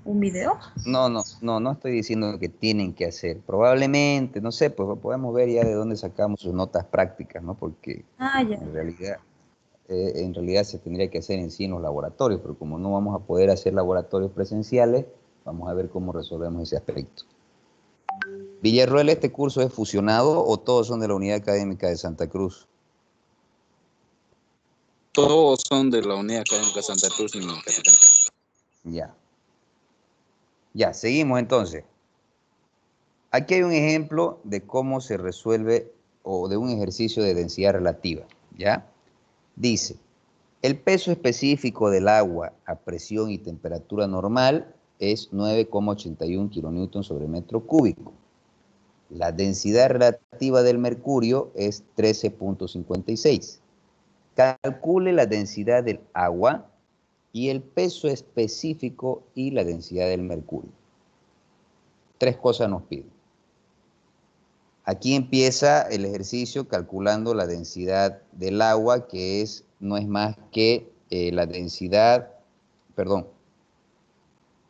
un video? No estoy diciendo que tienen que hacer. Probablemente, no sé, pues podemos ver ya de dónde sacamos sus notas prácticas, ¿no? Porque Ya. en realidad se tendría que hacer en sí en los laboratorios, pero como no vamos a poder hacer laboratorios presenciales, vamos a ver cómo resolvemos ese aspecto. Villarroel, ¿este curso es fusionado o todos son de la Unidad Académica de Santa Cruz? Todos son de la Unidad Académica Santa Cruz, mi capitán. Ya, seguimos entonces. Aquí hay un ejemplo de cómo se resuelve o de un ejercicio de densidad relativa, ¿ya? Dice, el peso específico del agua a presión y temperatura normal es 9,81 kilonewton sobre metro cúbico. La densidad relativa del mercurio es 13,56. Calcule la densidad del agua y el peso específico y la densidad del mercurio. Tres cosas nos piden. Aquí empieza el ejercicio calculando la densidad del agua, que no es más que la densidad,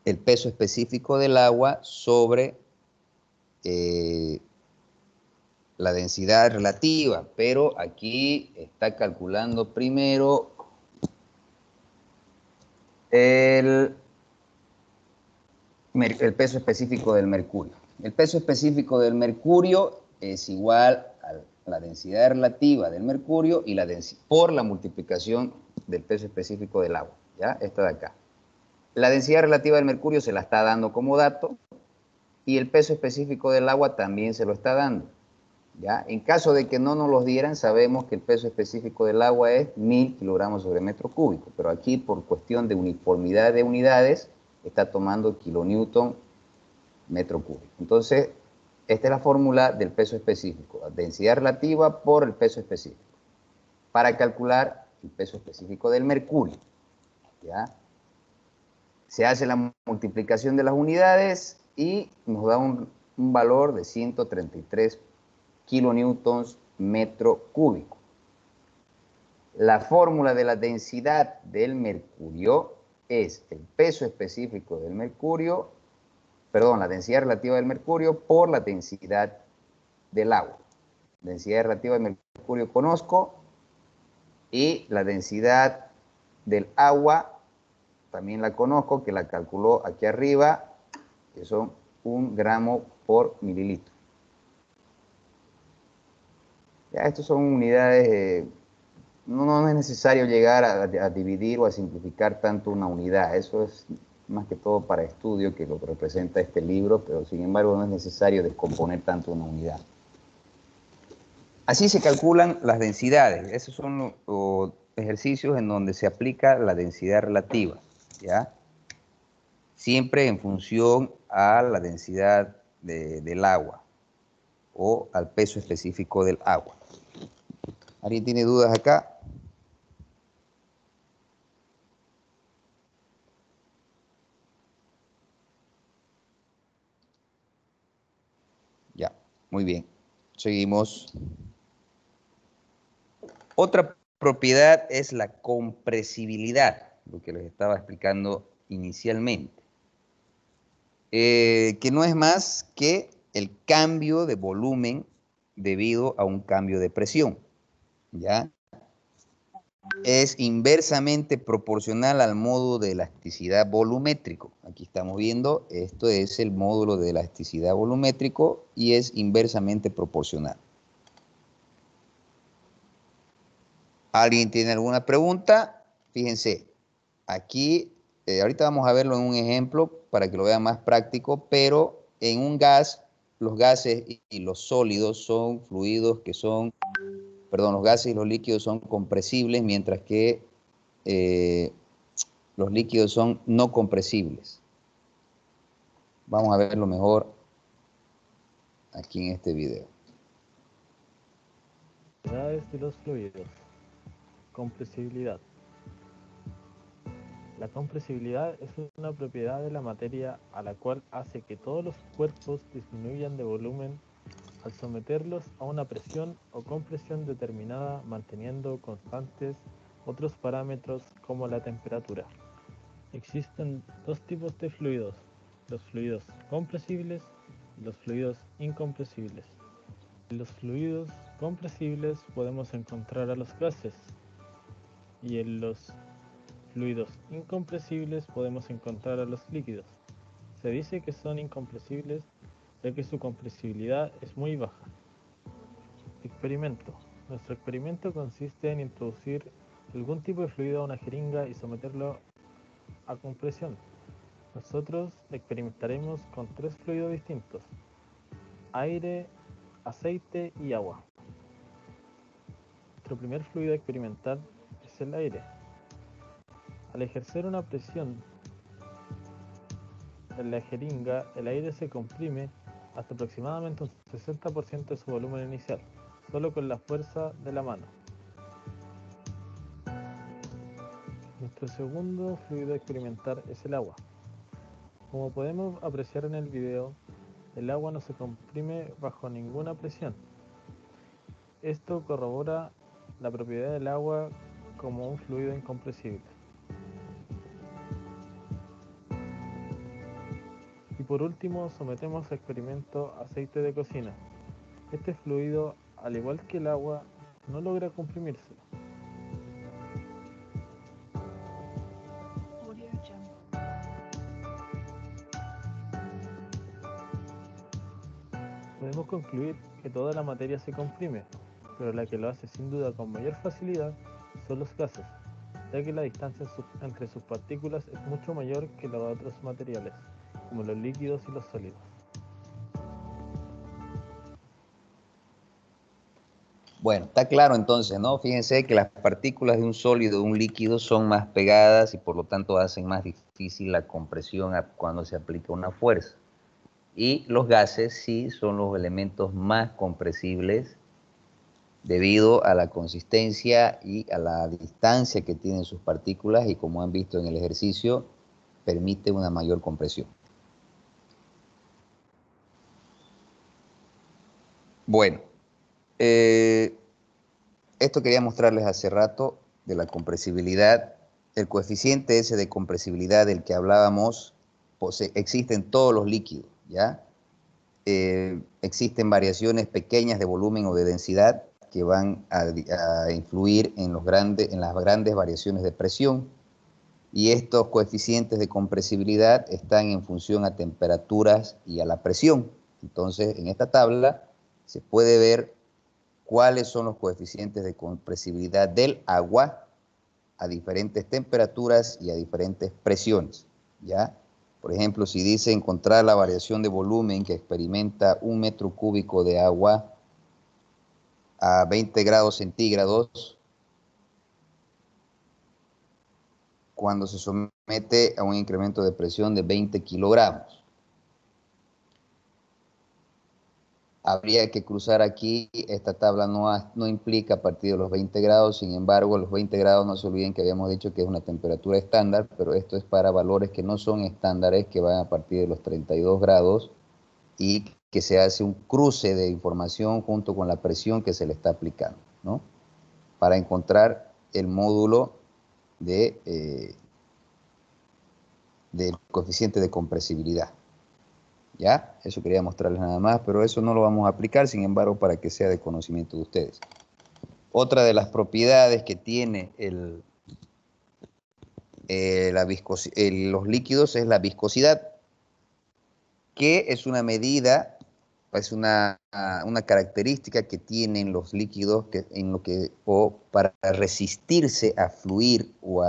el peso específico del agua sobre la densidad relativa, pero aquí está calculando primero el peso específico del mercurio. El peso específico del mercurio es igual a la densidad relativa del mercurio y por la multiplicación del peso específico del agua, ¿ya? Esta de acá. La densidad relativa del mercurio se la está dando como dato y el peso específico del agua también se lo está dando, ¿ya? En caso de que no nos los dieran, sabemos que el peso específico del agua es 1000 kilogramos sobre metro cúbico, pero aquí por cuestión de uniformidad de unidades está tomando kilonewton metro cúbico. Entonces, esta es la fórmula del peso específico, densidad relativa por el peso específico. Para calcular el peso específico del mercurio. ¿Ya? Se hace la multiplicación de las unidades y nos da un valor de 133 kilonewtons metro cúbico. La fórmula de la densidad del mercurio es el peso específico del mercurio, perdón, la densidad relativa del mercurio por la densidad del agua. Densidad relativa del mercurio conozco y la densidad del agua también la conozco, que la calculó aquí arriba, que son 1 gramo por mililitro. Ya, estos son unidades, no es necesario llegar a dividir o a simplificar tanto una unidad. Eso es más que todo para estudio, que lo que representa este libro, pero sin embargo no es necesario descomponer tanto una unidad. Así se calculan las densidades. Esos son los ejercicios en donde se aplica la densidad relativa, ¿ya? Siempre en función a la densidad del agua o al peso específico del agua. ¿Alguien tiene dudas acá? Ya, muy bien. Seguimos. Otra propiedad es la compresibilidad, lo que les estaba explicando inicialmente, que no es más que el cambio de volumen debido a un cambio de presión, ¿ya? Es inversamente proporcional al módulo de elasticidad volumétrico. Aquí estamos viendo, esto es el módulo de elasticidad volumétrico y es inversamente proporcional. ¿Alguien tiene alguna pregunta? Fíjense, aquí, ahorita vamos a verlo en un ejemplo para que lo vean más práctico, pero en un gas, los gases y los sólidos son fluidos que son, perdón, los gases y los líquidos son compresibles, mientras que los líquidos son no compresibles. Vamos a verlo mejor aquí en este video. Propiedades de los fluidos. Compresibilidad. La compresibilidad es una propiedad de la materia a la cual hace que todos los cuerpos disminuyan de volumen al someterlos a una presión o compresión determinada, manteniendo constantes otros parámetros como la temperatura. Existen dos tipos de fluidos: los fluidos compresibles y los fluidos incompresibles. En los fluidos compresibles podemos encontrar a los gases, y en los fluidos incompresibles podemos encontrar a los líquidos. Se dice que son incompresibles ya que su compresibilidad es muy baja. Experimento. Nuestro experimento consiste en introducir algún tipo de fluido a una jeringa y someterlo a compresión. Nosotros experimentaremos con 3 fluidos distintos: aire, aceite y agua. Nuestro primer fluido experimental es el aire. Al ejercer una presión en la jeringa, el aire se comprime hasta aproximadamente un 60% de su volumen inicial, solo con la fuerza de la mano. Nuestro segundo fluido experimental es el agua. Como podemos apreciar en el video, el agua no se comprime bajo ninguna presión. Esto corrobora la propiedad del agua como un fluido incompresible. Y por último, sometemos a experimento aceite de cocina. Este fluido, al igual que el agua, no logra comprimirse. Podemos concluir que toda la materia se comprime, pero la que lo hace sin duda con mayor facilidad son los gases, ya que la distancia entre sus partículas es mucho mayor que la de otros materiales, como los líquidos y los sólidos. Bueno, está claro entonces, ¿no? Fíjense que las partículas de un sólido, de un líquido, son más pegadas y por lo tanto hacen más difícil la compresión cuando se aplica una fuerza. Y los gases sí son los elementos más compresibles debido a la consistencia y a la distancia que tienen sus partículas y, como han visto en el ejercicio, permite una mayor compresión. Bueno, esto quería mostrarles hace rato de la compresibilidad. El coeficiente ese de compresibilidad del que hablábamos existe en todos los líquidos, ¿ya? Existen variaciones pequeñas de volumen o de densidad que van a influir en las grandes variaciones de presión, y estos coeficientes de compresibilidad están en función a temperaturas y a la presión. Entonces, en esta tabla se puede ver cuáles son los coeficientes de compresibilidad del agua a diferentes temperaturas y a diferentes presiones, ¿ya? Por ejemplo, si dice encontrar la variación de volumen que experimenta 1 metro cúbico de agua a 20 grados centígrados cuando se somete a un incremento de presión de 20 kilogramos. Habría que cruzar aquí, esta tabla no implica a partir de los 20 grados, sin embargo, los 20 grados no se olviden que habíamos dicho que es una temperatura estándar, pero esto es para valores que no son estándares, que van a partir de los 32 grados, y que se hace un cruce de información junto con la presión que se le está aplicando, ¿no? Para encontrar el módulo del coeficiente de compresibilidad. ¿Ya? Eso quería mostrarles nada más, pero eso no lo vamos a aplicar, sin embargo, para que sea de conocimiento de ustedes. Otra de las propiedades que tiene los líquidos es la viscosidad, que es una medida, es una característica que tienen los líquidos para resistirse a fluir o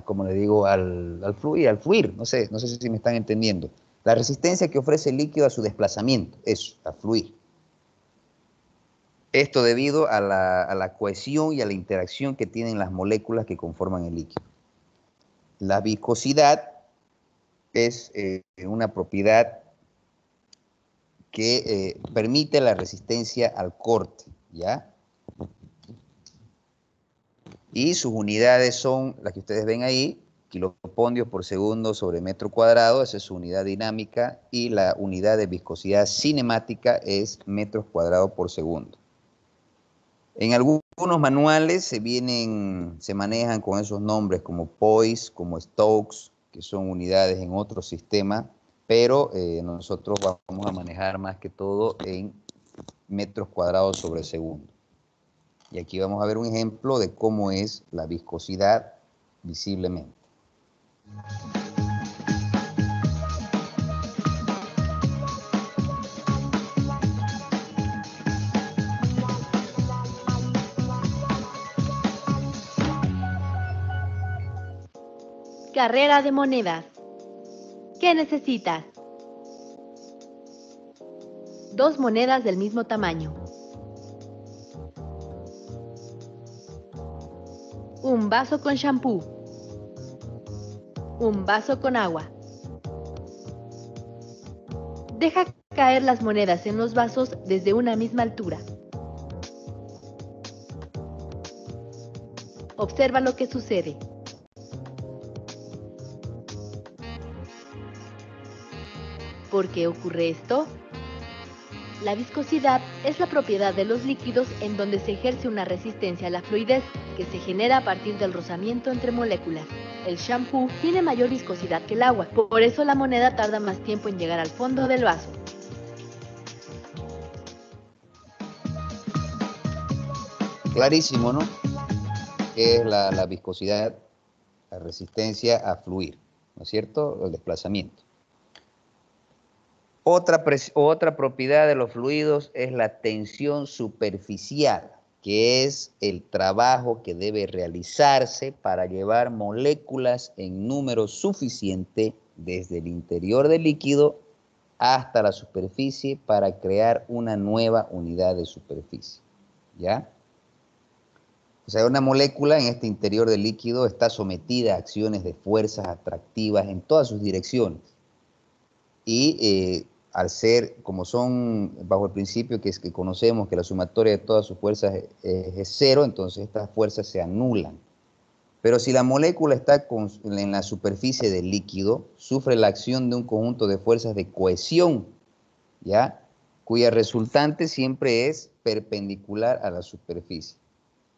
como le digo, al fluir, no sé si me están entendiendo. La resistencia que ofrece el líquido a su desplazamiento, eso, a fluir. Esto debido a la cohesión y a la interacción que tienen las moléculas que conforman el líquido. La viscosidad es una propiedad que permite la resistencia al corte, ¿ya? Y sus unidades son las que ustedes ven ahí, kilopondios por segundo sobre metro cuadrado, esa es su unidad dinámica, y la unidad de viscosidad cinemática es metros cuadrados por segundo. En algunos manuales se manejan con esos nombres como Poise, como Stokes, que son unidades en otro sistema, pero nosotros vamos a manejar más que todo en metros cuadrados sobre segundo. Y aquí vamos a ver un ejemplo de cómo es la viscosidad visiblemente. Carrera de monedas. ¿Qué necesitas? 2 monedas del mismo tamaño. Un vaso con shampoo. Un vaso con agua. Deja caer las monedas en los vasos desde una misma altura. Observa lo que sucede. ¿Por qué ocurre esto? La viscosidad es la propiedad de los líquidos en donde se ejerce una resistencia a la fluidez que se genera a partir del rozamiento entre moléculas. El shampoo tiene mayor viscosidad que el agua, por eso la moneda tarda más tiempo en llegar al fondo del vaso. Clarísimo, ¿no? ¿Qué es la viscosidad? La resistencia a fluir, ¿no es cierto? El desplazamiento. Otra propiedad de los fluidos es la tensión superficial, que es el trabajo que debe realizarse para llevar moléculas en número suficiente desde el interior del líquido hasta la superficie para crear una nueva unidad de superficie, ¿ya? O sea, una molécula en este interior del líquido está sometida a acciones de fuerzas atractivas en todas sus direcciones. Y al ser, como son bajo el principio que conocemos que la sumatoria de todas sus fuerzas es cero, entonces estas fuerzas se anulan. Pero si la molécula está en la superficie del líquido, sufre la acción de un conjunto de fuerzas de cohesión, ¿ya? Cuya resultante siempre es perpendicular a la superficie.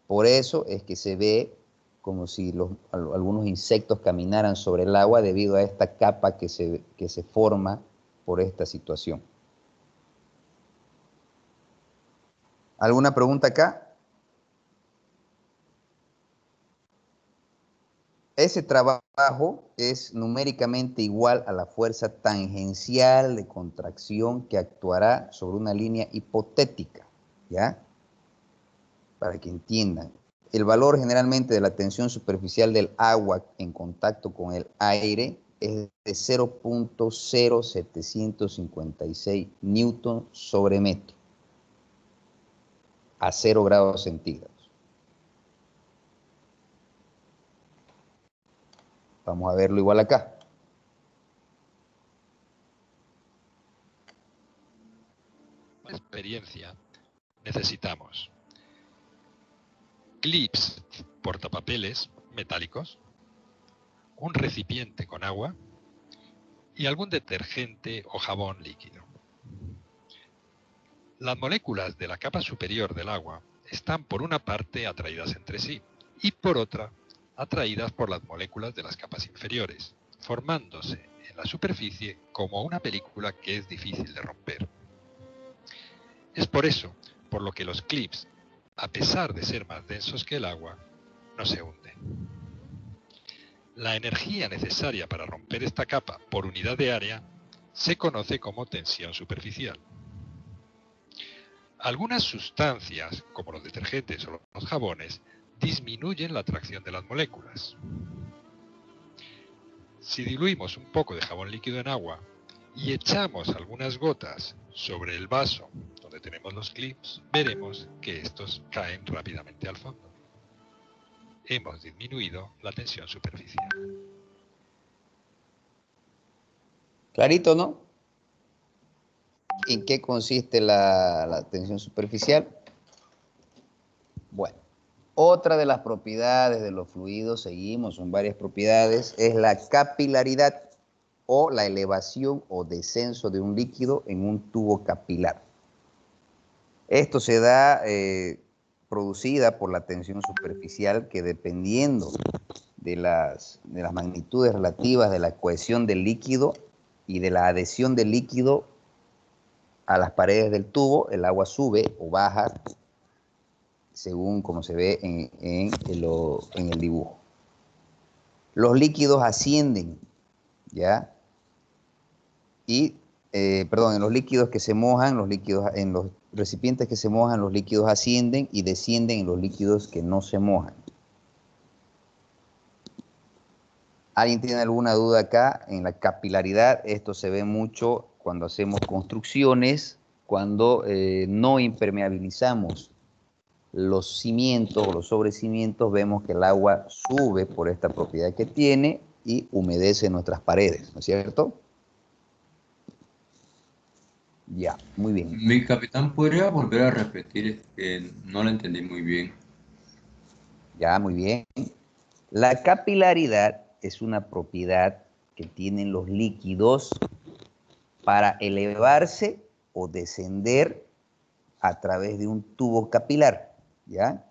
Por eso es que se ve como si algunos insectos caminaran sobre el agua debido a esta capa que se forma por esta situación. ¿Alguna pregunta acá? Ese trabajo es numéricamente igual a la fuerza tangencial de contracción que actuará sobre una línea hipotética, ¿ya? Para que entiendan. El valor generalmente de la tensión superficial del agua en contacto con el aire es de 0.0756 newton sobre metro a 0 grados centígrados. Vamos a verlo igual acá. Experiencia, necesitamos clips portapapeles metálicos, un recipiente con agua y algún detergente o jabón líquido. Las moléculas de la capa superior del agua están por una parte atraídas entre sí y por otra atraídas por las moléculas de las capas inferiores, formándose en la superficie como una película que es difícil de romper. Es por eso por lo que los clips, a pesar de ser más densos que el agua, no se hunden. La energía necesaria para romper esta capa por unidad de área se conoce como tensión superficial. Algunas sustancias, como los detergentes o los jabones, disminuyen la atracción de las moléculas. Si diluimos un poco de jabón líquido en agua y echamos algunas gotas sobre el vaso donde tenemos los clips, veremos que estos caen rápidamente al fondo. Hemos disminuido la tensión superficial. Clarito, ¿no? ¿En qué consiste la tensión superficial? Bueno, otra de las propiedades de los fluidos, seguimos, son varias propiedades, es la capilaridad o la elevación o descenso de un líquido en un tubo capilar. Esto se da producida por la tensión superficial que, dependiendo de las magnitudes relativas de la cohesión del líquido y de la adhesión del líquido a las paredes del tubo, el agua sube o baja según como se ve en el dibujo. Los líquidos ascienden, ¿ya? Y, en los líquidos que se mojan, en los recipientes que se mojan, los líquidos ascienden y descienden en los líquidos que no se mojan. ¿Alguien tiene alguna duda acá en la capilaridad? Esto se ve mucho cuando hacemos construcciones, cuando no impermeabilizamos los cimientos o los sobrecimientos, vemos que el agua sube por esta propiedad que tiene y humedece nuestras paredes, ¿no es cierto? Ya, muy bien. Mi capitán, ¿podría volver a repetir? Es que no lo entendí muy bien. Ya, muy bien. La capilaridad es una propiedad que tienen los líquidos para elevarse o descender a través de un tubo capilar, ¿ya?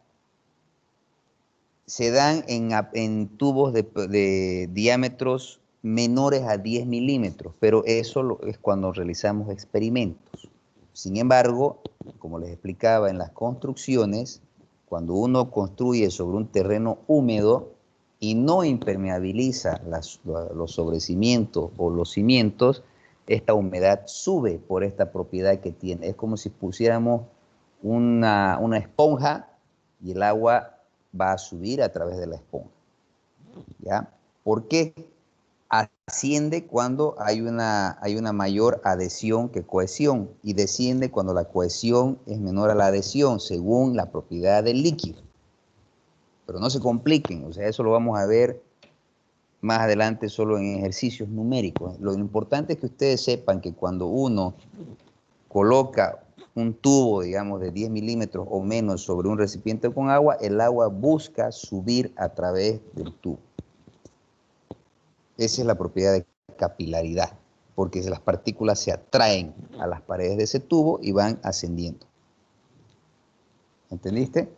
Se dan en tubos de diámetros menores a 10 milímetros, pero eso es cuando realizamos experimentos. Sin embargo, como les explicaba en las construcciones, cuando uno construye sobre un terreno húmedo y no impermeabiliza los sobrecimientos o los cimientos, esta humedad sube por esta propiedad que tiene. Es como si pusiéramos una esponja y el agua va a subir a través de la esponja, ¿ya? ¿Por qué? Asciende cuando hay una mayor adhesión que cohesión y desciende cuando la cohesión es menor a la adhesión, según la propiedad del líquido. Pero no se compliquen, o sea, eso lo vamos a ver más adelante solo en ejercicios numéricos. Lo importante es que ustedes sepan que cuando uno coloca un tubo, digamos, de 10 milímetros o menos sobre un recipiente con agua, el agua busca subir a través del tubo. Esa es la propiedad de capilaridad, porque las partículas se atraen a las paredes de ese tubo y van ascendiendo. ¿Entendiste?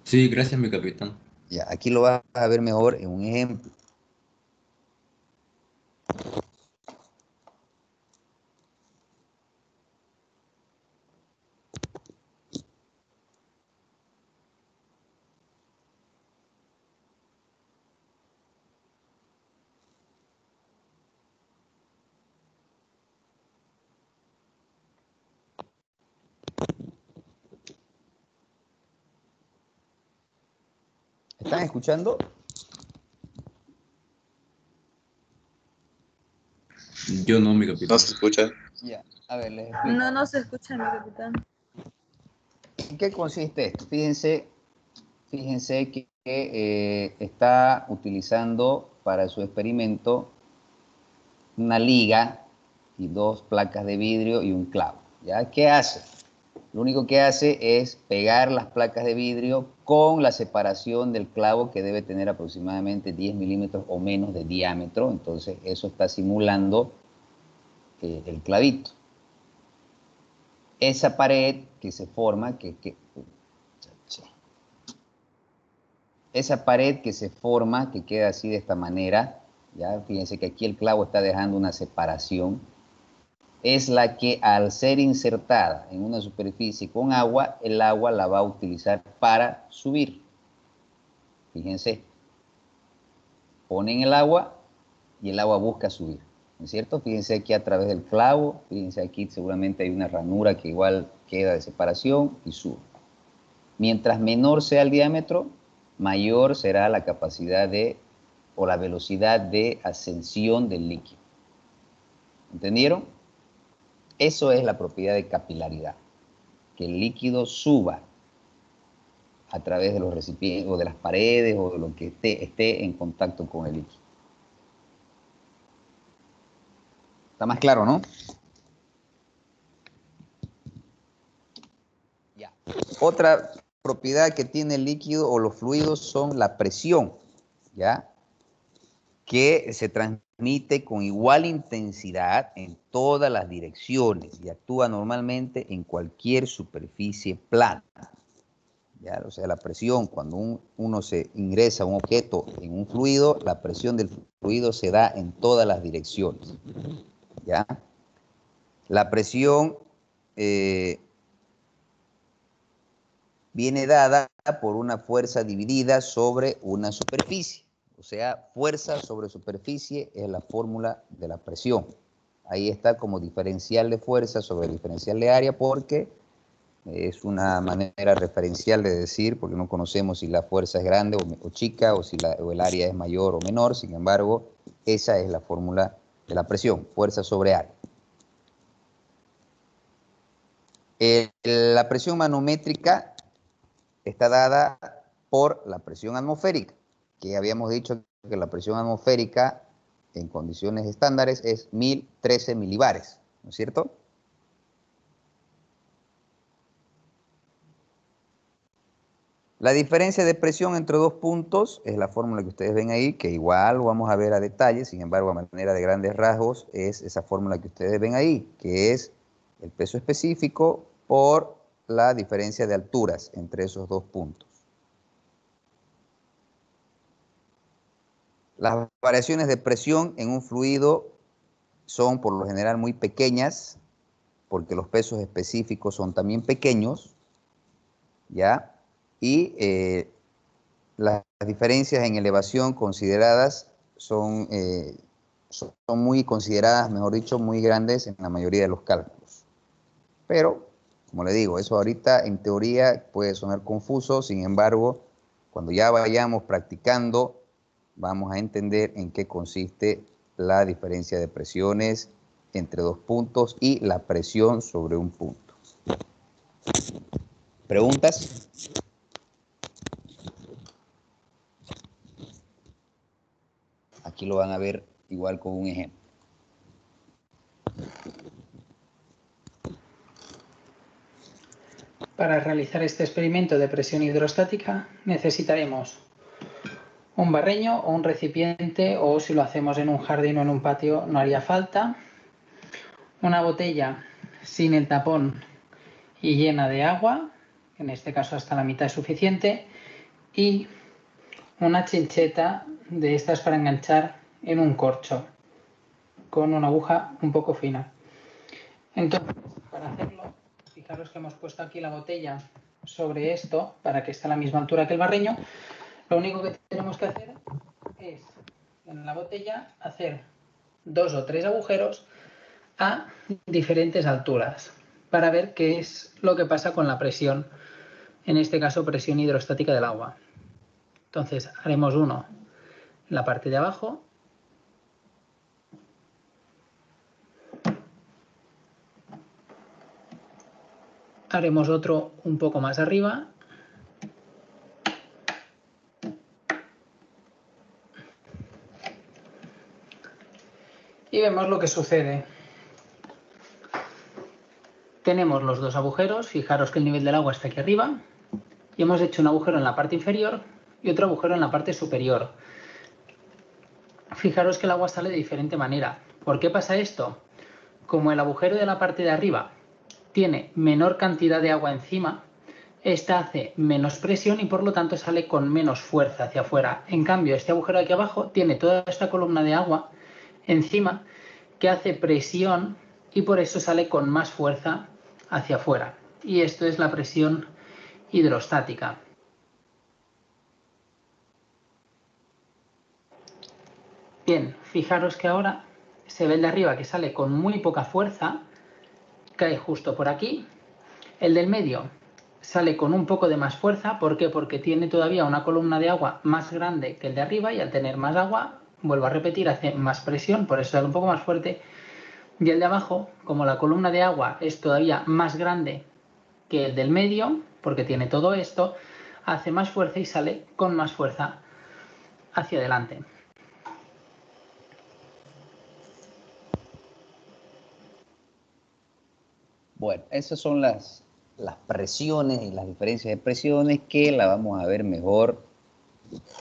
Sí, gracias, mi capitán. Ya, aquí lo vas a ver mejor en un ejemplo. ¿Están escuchando? Yo no, mi capitán. No se escucha. Ya, a ver, les explico. No, no se escucha, mi capitán. ¿En qué consiste esto? Fíjense que está utilizando para su experimento una liga y 2 placas de vidrio y un clavo. ¿Ya? ¿Qué hace? Lo único que hace es pegar las placas de vidrio con la separación del clavo, que debe tener aproximadamente 10 milímetros o menos de diámetro. Entonces eso está simulando el clavito. Esa pared que se forma, esa pared que se forma, que queda así de esta manera, ya fíjense que aquí el clavo está dejando una separación, es la que al ser insertada en una superficie con agua, el agua la va a utilizar para subir. Fíjense, ponen el agua y el agua busca subir, ¿no es cierto? Fíjense aquí a través del clavo, fíjense aquí seguramente hay una ranura que igual queda de separación y sube. Mientras menor sea el diámetro, mayor será la capacidad o la velocidad de ascensión del líquido. ¿Entendieron? Eso es la propiedad de capilaridad, que el líquido suba a través de los recipientes o de las paredes o de lo que esté en contacto con el líquido. ¿Está más claro, no? Ya. Otra propiedad que tiene el líquido o los fluidos son la presión, ¿ya? Que se transmite con igual intensidad en todas las direcciones y actúa normalmente en cualquier superficie plana. ¿Ya? O sea, la presión, cuando uno se ingresa un objeto en un fluido, la presión del fluido se da en todas las direcciones. ¿Ya? La presión viene dada por una fuerza dividida sobre una superficie. O sea, fuerza sobre superficie es la fórmula de la presión. Ahí está como diferencial de fuerza sobre diferencial de área, porque es una manera referencial de decir, porque no conocemos si la fuerza es grande o chica, o si o el área es mayor o menor. Sin embargo, esa es la fórmula de la presión, fuerza sobre área. La presión manométrica está dada por la presión atmosférica, que habíamos dicho que la presión atmosférica en condiciones estándares es 1013 milibares, ¿no es cierto? La diferencia de presión entre dos puntos es la fórmula que ustedes ven ahí, que igual lo vamos a ver a detalle, sin embargo, a manera de grandes rasgos, es esa fórmula que ustedes ven ahí, que es el peso específico por la diferencia de alturas entre esos dos puntos. Las variaciones de presión en un fluido son por lo general muy pequeñas, porque los pesos específicos son también pequeños, ¿ya? Y las diferencias en elevación consideradas son muy consideradas, mejor dicho, muy grandes en la mayoría de los cálculos. Pero, como le digo, eso ahorita en teoría puede sonar confuso, sin embargo, cuando ya vayamos practicando, vamos a entender en qué consiste la diferencia de presiones entre dos puntos y la presión sobre un punto. ¿Preguntas? Aquí lo van a ver igual con un ejemplo. Para realizar este experimento de presión hidrostática necesitaremos un barreño o un recipiente, o si lo hacemos en un jardín o en un patio no haría falta, una botella sin el tapón y llena de agua, en este caso hasta la mitad es suficiente, y una chincheta de estas para enganchar en un corcho con una aguja un poco fina. Entonces, para hacerlo, fijaros que hemos puesto aquí la botella sobre esto para que esté a la misma altura que el barreño. Lo único que tenemos que hacer es en la botella hacer 2 o 3 agujeros a diferentes alturas para ver qué es lo que pasa con la presión, en este caso presión hidrostática del agua. Entonces haremos uno en la parte de abajo, haremos otro un poco más arriba y vemos lo que sucede. Tenemos los dos agujeros, fijaros que el nivel del agua está aquí arriba, y hemos hecho un agujero en la parte inferior y otro agujero en la parte superior. Fijaros que el agua sale de diferente manera. ¿Por qué pasa esto? Como el agujero de la parte de arriba tiene menor cantidad de agua encima, esta hace menos presión y por lo tanto sale con menos fuerza hacia afuera. En cambio, este agujero de aquí abajo tiene toda esta columna de agua encima que hace presión y por eso sale con más fuerza hacia afuera. Y esto es la presión hidrostática. Bien, fijaros que ahora se ve el de arriba que sale con muy poca fuerza, cae justo por aquí. El del medio sale con un poco de más fuerza. ¿Por qué? Porque tiene todavía una columna de agua más grande que el de arriba y al tener más agua, vuelvo a repetir, hace más presión, por eso sale un poco más fuerte. Y el de abajo, como la columna de agua es todavía más grande que el del medio, porque tiene todo esto, hace más fuerza y sale con más fuerza hacia adelante. Bueno, esas son las presiones y las diferencias de presiones que la vamos a ver mejor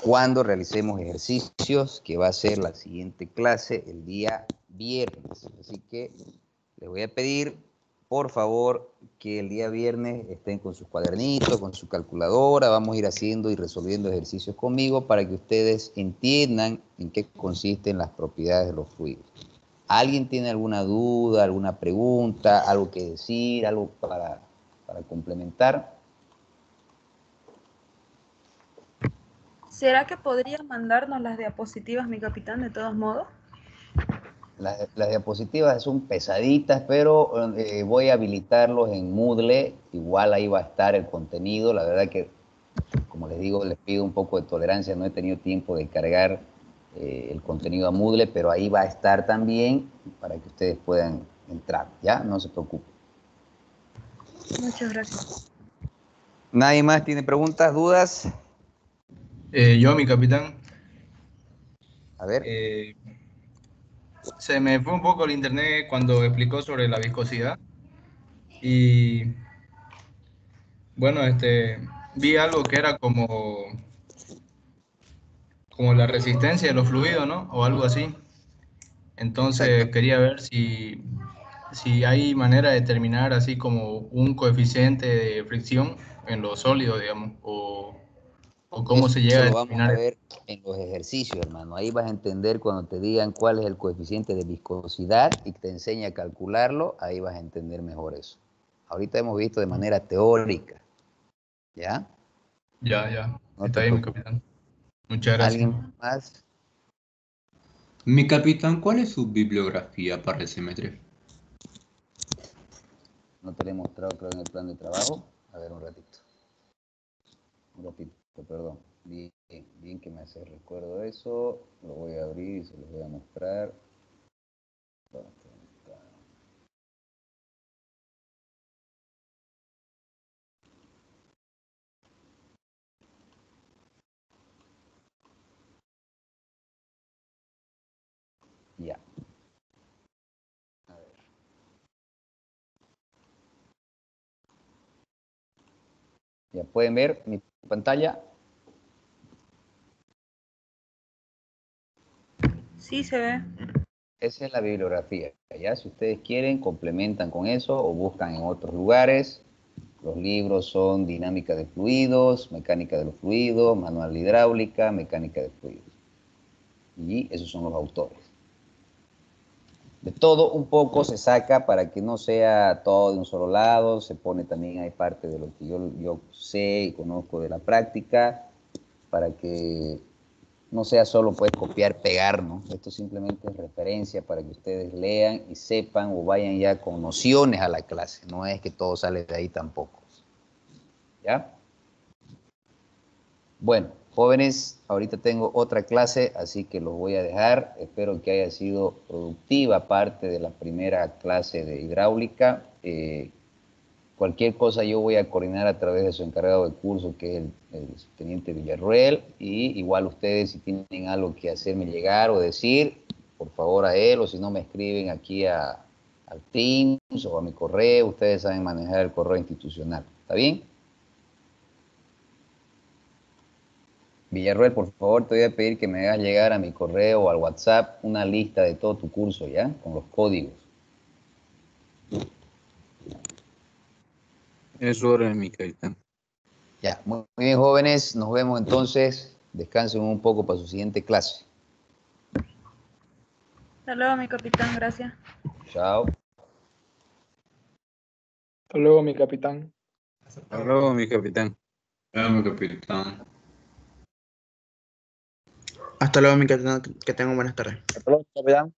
cuando realicemos ejercicios, que va a ser la siguiente clase el día viernes. Así que les voy a pedir, por favor, que el día viernes estén con sus cuadernitos, con su calculadora. Vamos a ir haciendo y resolviendo ejercicios conmigo para que ustedes entiendan en qué consisten las propiedades de los fluidos. ¿Alguien tiene alguna duda, alguna pregunta, algo que decir, algo para complementar? ¿Será que podría mandarnos las diapositivas, mi capitán, de todos modos? Las diapositivas son pesaditas, pero voy a habilitarlos en Moodle. Igual ahí va a estar el contenido. La verdad que, como les digo, les pido un poco de tolerancia. No he tenido tiempo de cargar el contenido a Moodle, pero ahí va a estar también para que ustedes puedan entrar. ¿Ya? No se preocupen. Muchas gracias. ¿Nadie más tiene preguntas, dudas? Yo, mi capitán. A ver. Se me fue un poco el internet cuando explicó sobre la viscosidad. Y bueno, vi algo que era como la resistencia de los fluidos, ¿no? O algo así. Entonces quería ver si hay manera de determinar así como un coeficiente de fricción en los sólidos, digamos, o cómo se llega a Eso lo vamos a determinar. ver en los ejercicios, hermano. Ahí vas a entender cuando te digan cuál es el coeficiente de viscosidad y te enseña a calcularlo, ahí vas a entender mejor eso. Ahorita hemos visto de manera teórica, ¿ya? Ya. No Está te bien, mi preocupes. capitán. Muchas gracias. ¿Alguien más? Mi capitán, ¿cuál es su bibliografía para el semestre? No te lo he mostrado, creo, en el plan de trabajo. A ver, un ratito. Perdón. Bien que me hace recuerdo eso. Lo voy a abrir y se los voy a mostrar. Ya. Ya pueden ver mi pantalla. Sí, se ve. Esa es la bibliografía. Ya, si ustedes quieren, complementan con eso o buscan en otros lugares. Los libros son Dinámica de Fluidos, Mecánica de los Fluidos, Manual de Hidráulica, Mecánica de Fluidos. Y esos son los autores. De todo un poco se saca para que no sea todo de un solo lado, se pone también, hay parte de lo que yo sé y conozco de la práctica, para que no sea solo pues copiar, pegar, ¿no? Esto simplemente es referencia para que ustedes lean y sepan o vayan ya con nociones a la clase, no es que todo sale de ahí tampoco. ¿Ya? Bueno, jóvenes, ahorita tengo otra clase, así que los voy a dejar. Espero que haya sido productiva parte de la primera clase de hidráulica. Cualquier cosa yo voy a coordinar a través de su encargado de curso, que es el teniente Villarruel, y igual ustedes si tienen algo que hacerme llegar o decir, por favor a él, o si no me escriben aquí al Teams o a mi correo, ustedes saben manejar el correo institucional. ¿Está bien? Villarruel, por favor, te voy a pedir que me hagas llegar a mi correo o al WhatsApp una lista de todo tu curso, ¿ya? Con los códigos. Es hora, mi capitán. Ya, muy bien, jóvenes. Nos vemos entonces. Descansen un poco para su siguiente clase. Hasta luego, mi capitán, gracias. Chao. Hasta luego, mi capitán. Hasta luego, mi capitán. Hasta luego, mi capitán. Hasta luego, mi capitán. Que tengan buenas tardes. Hasta luego, capitán.